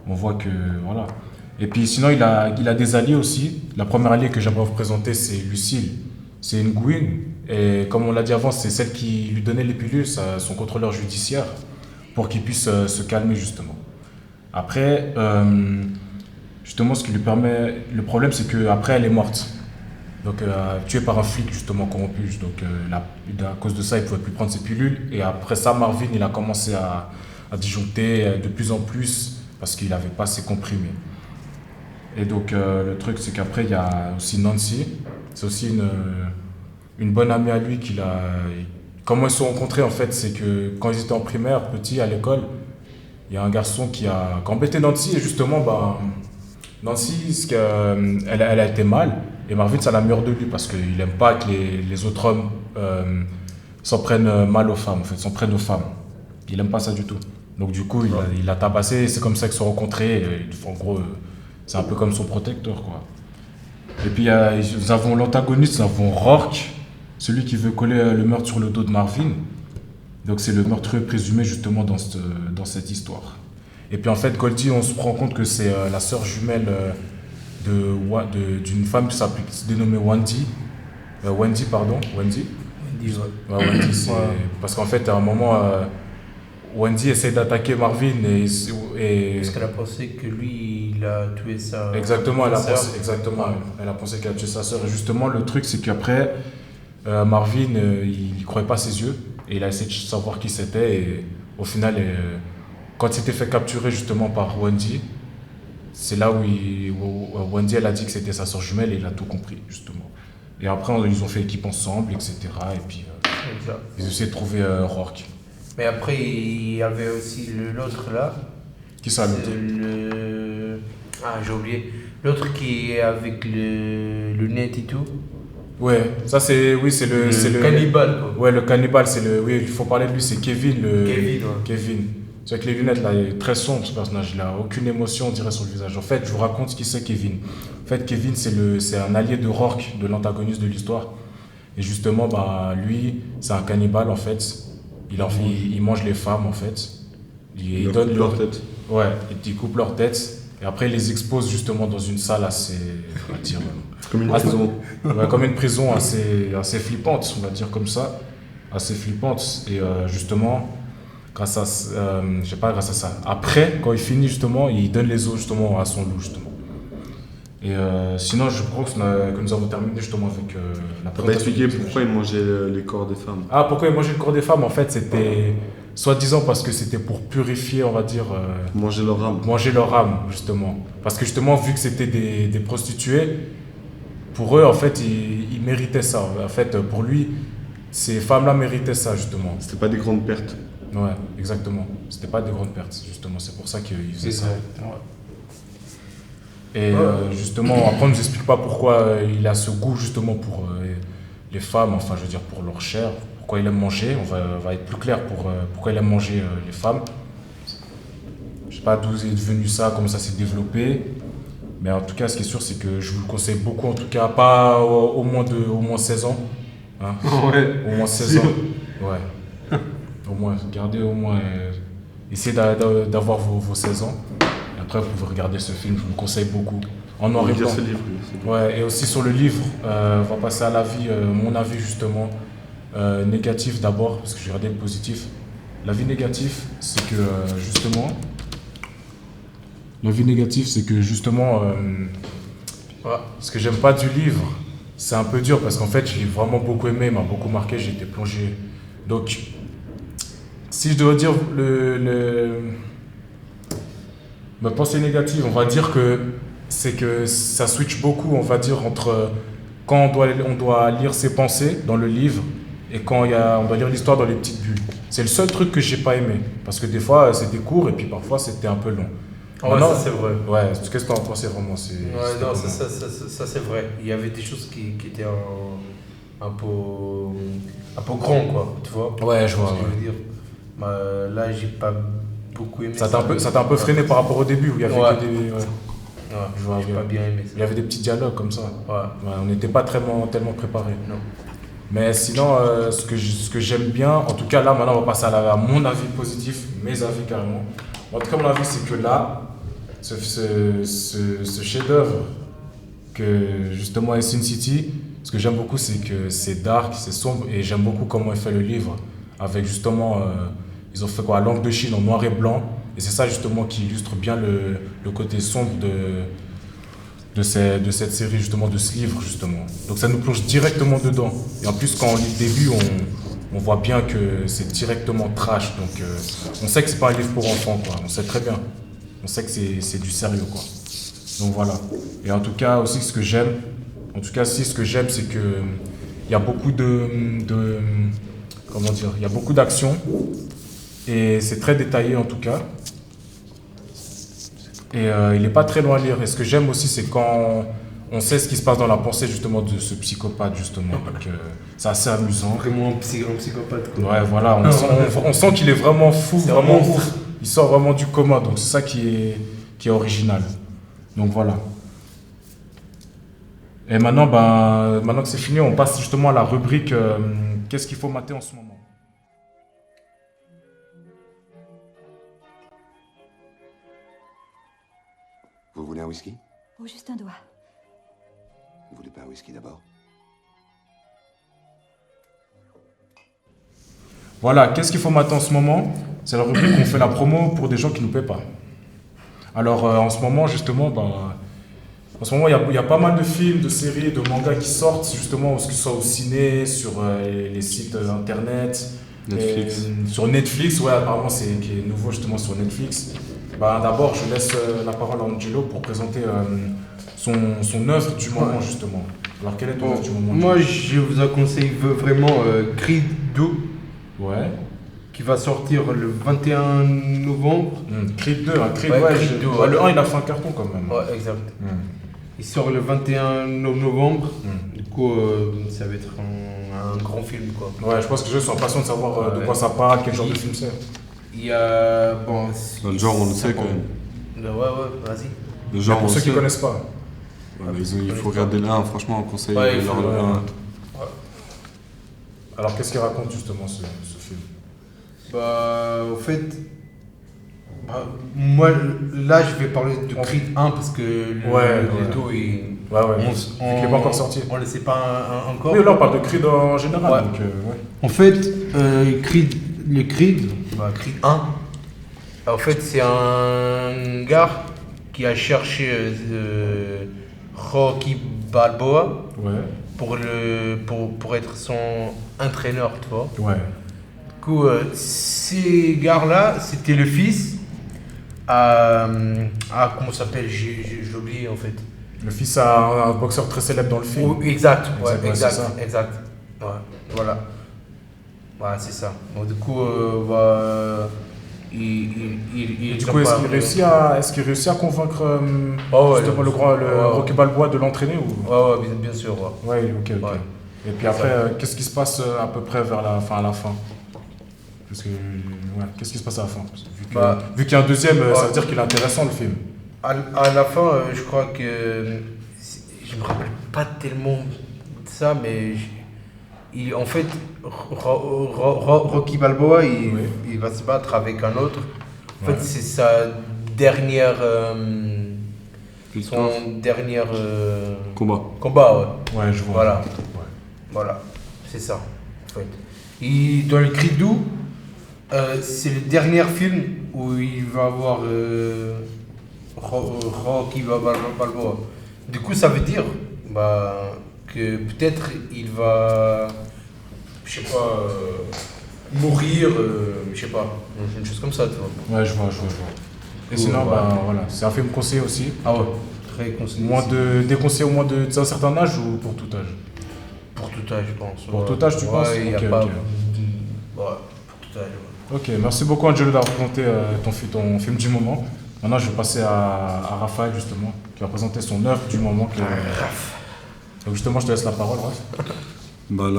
on voit que, voilà. Et puis sinon, il a des alliés aussi. La première alliée que j'aimerais vous présenter, c'est Lucille. C'est une Gwyn. Et comme on l'a dit avant, c'est celle qui lui donnait les pilules, son contrôleur judiciaire. pour qu'il puisse se calmer justement. Après, justement, ce qui lui permet... Le problème, c'est qu'après, elle est morte. Donc, tuée par un flic, justement, corrompu. Donc, à cause de ça, il ne pouvait plus prendre ses pilules. Et après ça, Marvin, il a commencé à disjoncter de plus en plus parce qu'il n'avait pas ses comprimés. Et donc, le truc, c'est qu'après, il y a aussi Nancy. C'est aussi une bonne amie à lui qu'il a... Comment ils se sont rencontrés, en fait, c'est que quand ils étaient en primaire, petits, à l'école, il y a un garçon qui a embêté Nancy. Et justement, Nancy, elle a été mal. Et Marvin, ça l'a mis hors de lui parce qu'il n'aime pas que les autres hommes s'en prennent mal aux femmes, en fait, s'en prennent aux femmes. Il n'aime pas ça du tout. Donc, du coup, il l'a tabassé. Et c'est comme ça qu'ils se sont rencontrés. Et, en gros, c'est un peu comme son protecteur, quoi. Et puis, nous avons l'antagoniste, nous avons Rourke, celui qui veut coller le meurtre sur le dos de Marvin. Donc, c'est le meurtrier présumé, justement, dans cette histoire. Et puis, en fait, Goldie, on se rend compte que c'est la sœur jumelle d'une femme qui se dénommait Wendy. Wendy. Wendy, ouais, Wendy, parce qu'en fait, à un moment, Wendy essaie d'attaquer Marvin et... Parce qu'elle a pensé que lui, il a tué sa... Exactement, elle a pensé qu'elle a tué sa sœur. Et justement, le truc, c'est qu'après, Marvin, il ne croyait pas ses yeux. Et il a essayé de savoir qui c'était. Et au final, quand il s'était fait capturer justement par Wendy, c'est là où Wendy, elle a dit que c'était sa sœur jumelle et il a tout compris, justement. Et après, ils ont fait équipe ensemble, etc. Et puis, ils ont essayé de trouver Rourke. Mais après, il y avait aussi l'autre là. Qui ça, l'autre? Ah, j'ai oublié. L'autre qui est avec le net et tout. Ouais, ça c'est... Oui, c'est le cannibale, quoi. Ouais, le cannibale, oui, il faut parler de lui, c'est Kevin. Kevin. C'est avec les lunettes, là, il est très sombre, ce personnage. Il n'a aucune émotion, on dirait, sur le visage. En fait, je vous raconte ce qui c'est Kevin. En fait, Kevin, c'est un allié de Rourke, de l'antagoniste de l'histoire. Et justement, lui, c'est un cannibale, en fait. Il mange les femmes, en fait. Il donne leur tête. Ouais, il coupe leur tête. Et après, il les expose justement dans une salle assez... On va dire, comme une prison. Ouais, comme une prison assez flippante, on va dire comme ça. Assez flippante. Et justement... grâce à ça. Après, quand il finit justement, il donne les os justement à son loup justement. Et sinon, je crois que nous avons terminé justement avec la présentation. On va expliquer pourquoi il mangeait les corps des femmes. Ah, pourquoi il mangeait le corps des femmes? En fait, c'était soi-disant parce que c'était pour purifier, on va dire... manger leur âme. Manger leur âme, justement. Parce que justement, vu que c'était des prostituées, pour eux, en fait, ils méritaient ça. En fait, pour lui, ces femmes-là méritaient ça, justement. C'était pas des grandes pertes. Ouais, exactement. C'était pas des grandes pertes, justement. C'est pour ça qu'il faisait ça. Ouais. Et justement, après, on ne nous explique pas pourquoi il a ce goût, justement, pour les femmes, enfin, je veux dire, pour leur chair, pourquoi il aime manger. On va être plus clair pour pourquoi il aime manger les femmes. Je sais pas d'où est devenu ça, comment ça s'est développé. Mais en tout cas, ce qui est sûr, c'est que je vous le conseille beaucoup, en tout cas, pas au moins 16 ans. Hein. Ouais. Au moins 16 ans. Ouais. Au moins, gardez au moins... essayez d'avoir vos 16 ans. Et après, vous pouvez regarder ce film, je vous le conseille beaucoup. En noir et blanc. Ce livre, ouais, et aussi sur le livre, on va passer à l'avis, mon avis justement, négatif d'abord, parce que j'ai regardé le positif. L'avis négatif, c'est que justement... L'avis négatif, c'est que justement... ce que j'aime pas du livre, c'est un peu dur, parce qu'en fait, je l'ai vraiment beaucoup aimé, il m'a beaucoup marqué, j'ai été plongé. Donc... Si je dois dire ma pensée négative, on va dire que c'est que ça switch beaucoup, on va dire, entre quand on doit lire ses pensées dans le livre et quand on doit lire l'histoire dans les petites bulles. C'est le seul truc que j'ai pas aimé, parce que des fois c'était court et puis parfois c'était un peu long. Ouais, ça c'est vrai. Ouais, qu'est-ce que tu en pensais vraiment? Ouais, non, ça c'est vrai. Il y avait des choses qui étaient un peu grand, quoi, tu vois. Ouais, je vois. Ce que je veux dire. Là, j'ai pas beaucoup aimé ça. T'a un peu freiné par rapport au début où il y avait que des... Ouais, j'ai pas bien aimé ça. Il y avait des petits dialogues comme ça. Ouais. On n'était pas tellement préparés. Non. Mais sinon, ce que j'aime bien, en tout cas là, maintenant on va passer à mon avis positif, mes avis carrément. En tout cas, mon avis, c'est que là, ce chef-d'œuvre que justement est Sin City, ce que j'aime beaucoup, c'est que c'est dark, c'est sombre, et j'aime beaucoup comment il fait le livre, avec justement... Ils ont fait quoi, Langue de Chine en noir et blanc. Et c'est ça justement qui illustre bien le côté sombre de cette série, justement, de ce livre, justement. Donc ça nous plonge directement dedans. Et en plus, quand on lit le début, on voit bien que c'est directement trash. Donc on sait que c'est pas un livre pour enfants, quoi. On sait très bien. On sait que c'est du sérieux, quoi. Donc voilà. Et en tout cas, aussi, ce que j'aime, c'est que il y a beaucoup comment dire, il y a beaucoup d'actions. Et c'est très détaillé, en tout cas. Et il n'est pas très loin à lire. Et ce que j'aime aussi, c'est quand on sait ce qui se passe dans la pensée, justement, de ce psychopathe, justement. Donc, c'est assez amusant. Vraiment un psychopathe, quoi. Ouais, voilà. On sent qu'il est vraiment fou, vraiment ouf. Il sort vraiment du coma. Donc, c'est ça qui est original. Donc, voilà. Et maintenant, maintenant que c'est fini, on passe justement à la rubrique qu'est-ce qu'il faut mater en ce moment. Vous voulez un whisky? Oh, juste un doigt. Vous voulez pas un whisky d'abord? Voilà, qu'est-ce qu'il faut mater en ce moment? C'est la rubrique où on fait la promo pour des gens qui ne nous paient pas. Alors, en ce moment, justement, il y a pas mal de films, de séries, de mangas qui sortent, justement, que ce soit au ciné, sur les sites internet. Netflix. Sur Netflix, ouais, apparemment, qui est nouveau, justement, sur Netflix. D'abord, je laisse la parole à Angelo pour présenter son œuvre du moment, justement. Alors, quelle est ton œuvre du moment? Moi, je vous conseille vraiment Creed 2. Ouais. Qui va sortir le 21 novembre. Creed 2, Creed, Creed 2. Le 1, il a fait un carton quand même. Ouais, exact. Il sort le 21 novembre. Du coup, ça va être un grand film, quoi. Ouais, je pense que je suis impatient de savoir de quoi ça parle, quel genre de film c'est. Il y a... Dans le genre, on le sait quand même. Ouais, vas-y. Le genre, pour ceux qui ne connaissent pas. Il faut regarder le 1, franchement, on conseille le 1. Alors, qu'est-ce qu'il raconte justement ce film? Au fait, moi, là, je vais parler de Creed 1 parce que le 2 est... Il n'est pas encore sorti. On ne le sait pas encore. Oui, là, on parle de Creed en général. Donc, En fait, Creed 1, en fait, c'est un gars qui a cherché Rocky Balboa pour être son entraîneur, tu vois. Ouais. Du coup, ces gars-là, c'était le fils comment ça s'appelle, j'ai oublié en fait. Le fils à un boxeur très célèbre dans le film. Exact. Ouais, voilà. Ouais, c'est ça. Donc, du coup, est-ce qu'il réussit à convaincre justement le Rocky Balboa de l'entraîner ou... Ouais, bien sûr. Ouais, ok. Et puis après, qu'est-ce qui se passe à peu près vers la fin? Parce que, qu'est-ce qui se passe à la fin? Vu qu'il y a un deuxième, ça veut dire qu'il est intéressant le film. À la fin, je crois que... Je me rappelle pas tellement de ça, mais... En fait, Rocky Balboa, il va se battre avec un autre. En fait, c'est sa dernière... son dernier... combat, ouais. Je vois. Voilà, c'est ça, en fait. Et dans le Creed 2, c'est le dernier film où il va avoir Rocky Balboa. Du coup, ça veut dire que peut-être il va, je sais pas, mourir, je sais pas, une chose comme ça, tu vois. Ouais, je vois. Et sinon, voilà, c'est un film conseillé aussi. Ah ouais, très conseillé. Déconseillé au moins d'un certain âge ou pour tout âge? Pour tout âge, je pense. Pour tout âge, tu penses? Ouais, Ok. pour tout âge. Ok, merci beaucoup Angelo d'avoir présenté ton film du moment. Maintenant, je vais passer à Raphaël, justement, qui va présenter son œuvre du moment. Donc justement, je te laisse la parole, Raph. Moi,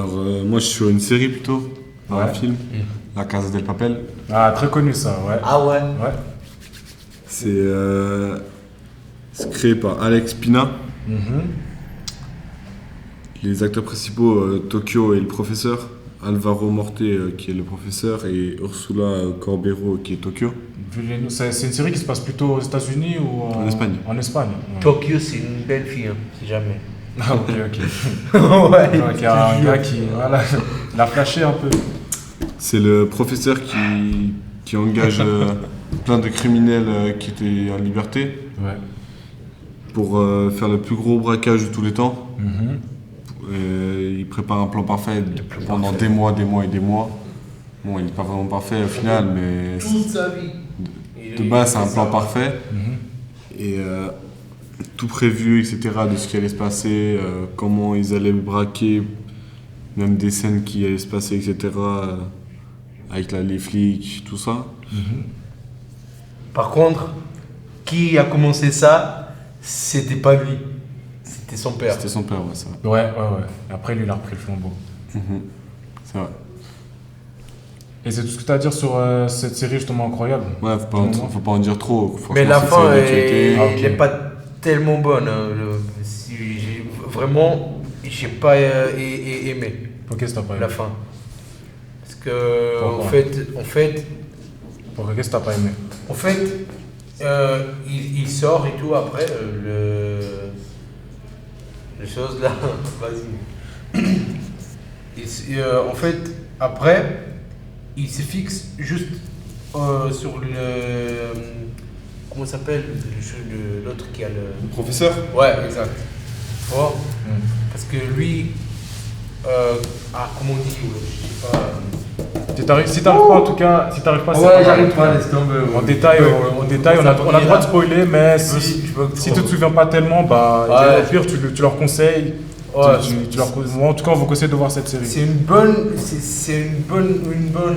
je suis sur une série plutôt, un film, La Casa del Papel. Ah, très connu ça, ouais. Ah ouais? Ouais. C'est créé par Alex Pina. Les acteurs principaux, Tokyo et le professeur, Alvaro Morte qui est le professeur et Ursula Corbero qui est Tokyo. C'est une série qui se passe plutôt aux États-Unis ou en Espagne? En Espagne. Ouais. Tokyo, c'est une belle fille, si jamais. Ah, ok. Ouais. Il y a un gars qui l'a flashé un peu. C'est le professeur qui qui engage plein de criminels qui étaient en liberté pour faire le plus gros braquage de tous les temps. Il prépare un plan parfait pendant des mois et des mois. Bon, il n'est pas vraiment parfait au final, mais Toute sa vie. de base, c'est un plan parfait. Et tout prévu, etc., de ce qui allait se passer, comment ils allaient braquer, même des scènes qui allaient se passer, etc., avec les flics, tout ça. Par contre, qui a commencé ça, c'était pas lui. C'était son père. C'était son père, ouais, ça. Ouais. Après, lui, il a repris le flambeau. C'est vrai. Et c'est tout ce que tu as à dire sur cette série justement incroyable. Ouais, faut pas en dire trop. Mais la fin, elle est pas tellement bonne. Vraiment, j'ai pas aimé. Ok, c'est pas aimé. La fin. Parce que, en fait. Pourquoi qu'est-ce que t'as pas aimé? En fait, il sort et tout après les choses là. Vas-y. En fait, après, il se fixe juste sur le. Comment ça s'appelle l'autre qui a le. Le professeur? Ouais, exact. Parce que lui. Comment on dit? Je sais pas. Si t'arrives pas en tout cas, si t'arrives pas, c'est ouais, j'arrive pas, laisse tomber. En détail, on a le droit de spoiler, mais si tu te souviens pas tellement, bah au pire tu leur conseilles. Moi en tout cas, on vous conseille de voir cette série. C'est une bonne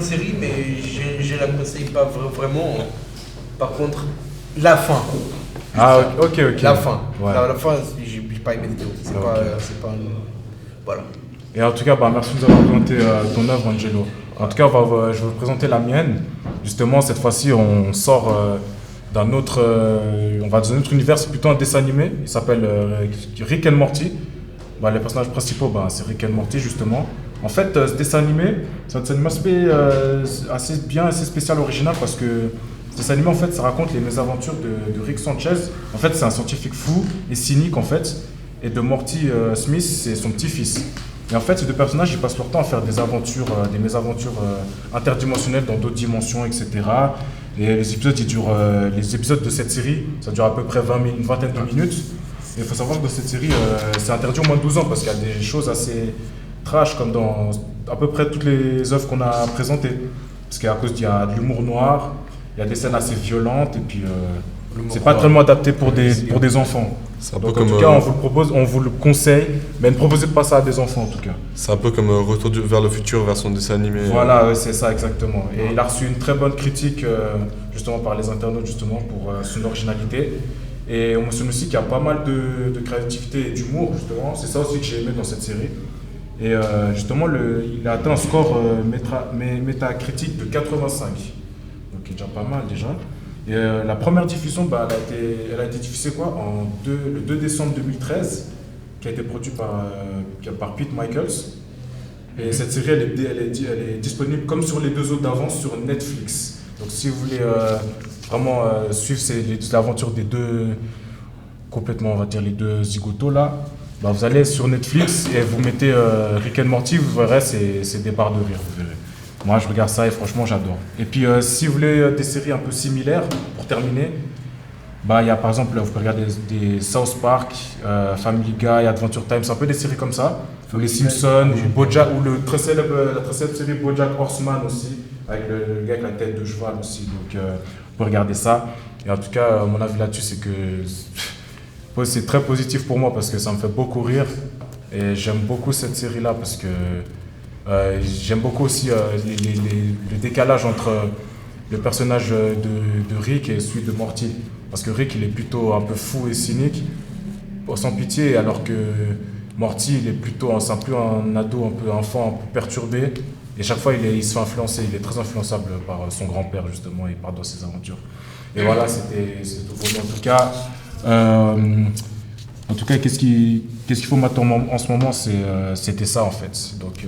série, mais je la conseille pas vraiment. Par contre, la fin. Ok. La fin. Ouais. La fin, j'ai pas aimé du tout. C'est pas voilà. Et en tout cas, merci de nous avoir présenté ton œuvre, Angelo. En tout cas, je vais vous présenter la mienne. Justement, cette fois-ci, on sort d'un autre, on va dans un autre univers, c'est plutôt un dessin animé. Il s'appelle Rick and Morty. Les personnages principaux, c'est Rick and Morty, justement. En fait, ce dessin animé, c'est un dessin animé assez spécial, original, parce que ce dessin animé, en fait, ça raconte les mésaventures de Rick Sanchez. En fait, c'est un scientifique fou et cynique, en fait. Et de Morty Smith, c'est son petit-fils. Et en fait, ces deux personnages, ils passent leur temps à faire des aventures, des mésaventures interdimensionnelles dans d'autres dimensions, etc. Et les épisodes de cette série, ça dure à peu près une vingtaine de minutes. Et il faut savoir que dans cette série, c'est interdit au moins de 12 ans parce qu'il y a des choses assez trash, comme dans à peu près toutes les œuvres qu'on a présentées. Parce qu'à cause il y a de l'humour noir, il y a des scènes assez violentes, et puis c'est pas tellement adapté pour des enfants. Donc en tout cas, on vous le conseille, mais ne proposez pas ça à des enfants en tout cas. C'est un peu comme Retour vers le futur version dessin animé. Voilà, c'est ça exactement. Et il a reçu une très bonne critique justement par les internautes justement pour son originalité. Et on mentionne aussi qu'il y a pas mal de créativité et d'humour justement. C'est ça aussi que j'ai aimé dans cette série. Et justement, il a atteint un score métacritique de 85. Donc il est déjà pas mal déjà. Et la première diffusion, elle a été diffusée le 2 décembre 2013, qui a été produite par Pete Michaels. Et cette série, elle est disponible comme sur les deux autres d'avance sur Netflix. Donc si vous voulez vraiment suivre les aventures des deux, complètement on va dire les deux zigotos là, vous allez sur Netflix et vous mettez Rick and Morty, vous verrez, c'est des barres de rire, vous verrez. Moi, je regarde ça et franchement, j'adore. Et puis, si vous voulez des séries un peu similaires, pour terminer, il y a par exemple, vous pouvez regarder des South Park, Family Guy, Adventure Time, c'est un peu des séries comme ça. Ou les Simpsons, ou la très célèbre série BoJack Horseman aussi, avec le gars avec la tête de cheval aussi. Donc, vous pouvez regarder ça. Et en tout cas, mon avis là-dessus, c'est que c'est très positif pour moi parce que ça me fait beaucoup rire. Et j'aime beaucoup cette série-là parce que j'aime beaucoup aussi le décalage entre le personnage de Rick et celui de Morty. Parce que Rick, il est plutôt un peu fou et cynique, sans pitié, alors que Morty, il est plutôt un ado, un peu enfant, un peu perturbé. Et chaque fois, il se fait influencer, il est très influençable par son grand-père, justement, et part dans ses aventures. Et voilà, c'était tout pour nous. En tout cas, qu'est-ce qu'il faut maintenant en ce moment, c'était ça en fait. Donc,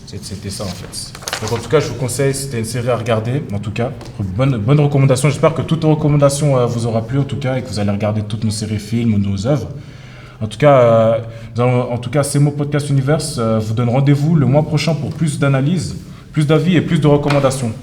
c'était ça en fait. Donc en tout cas, je vous conseille, c'était une série à regarder. En tout cas, bonne recommandation. J'espère que toutes les recommandations vous aura plu en tout cas et que vous allez regarder toutes nos séries films ou nos œuvres. En tout cas, CMO Podcast Universe vous donne rendez-vous le mois prochain pour plus d'analyses. Plus d'avis et plus de recommandations.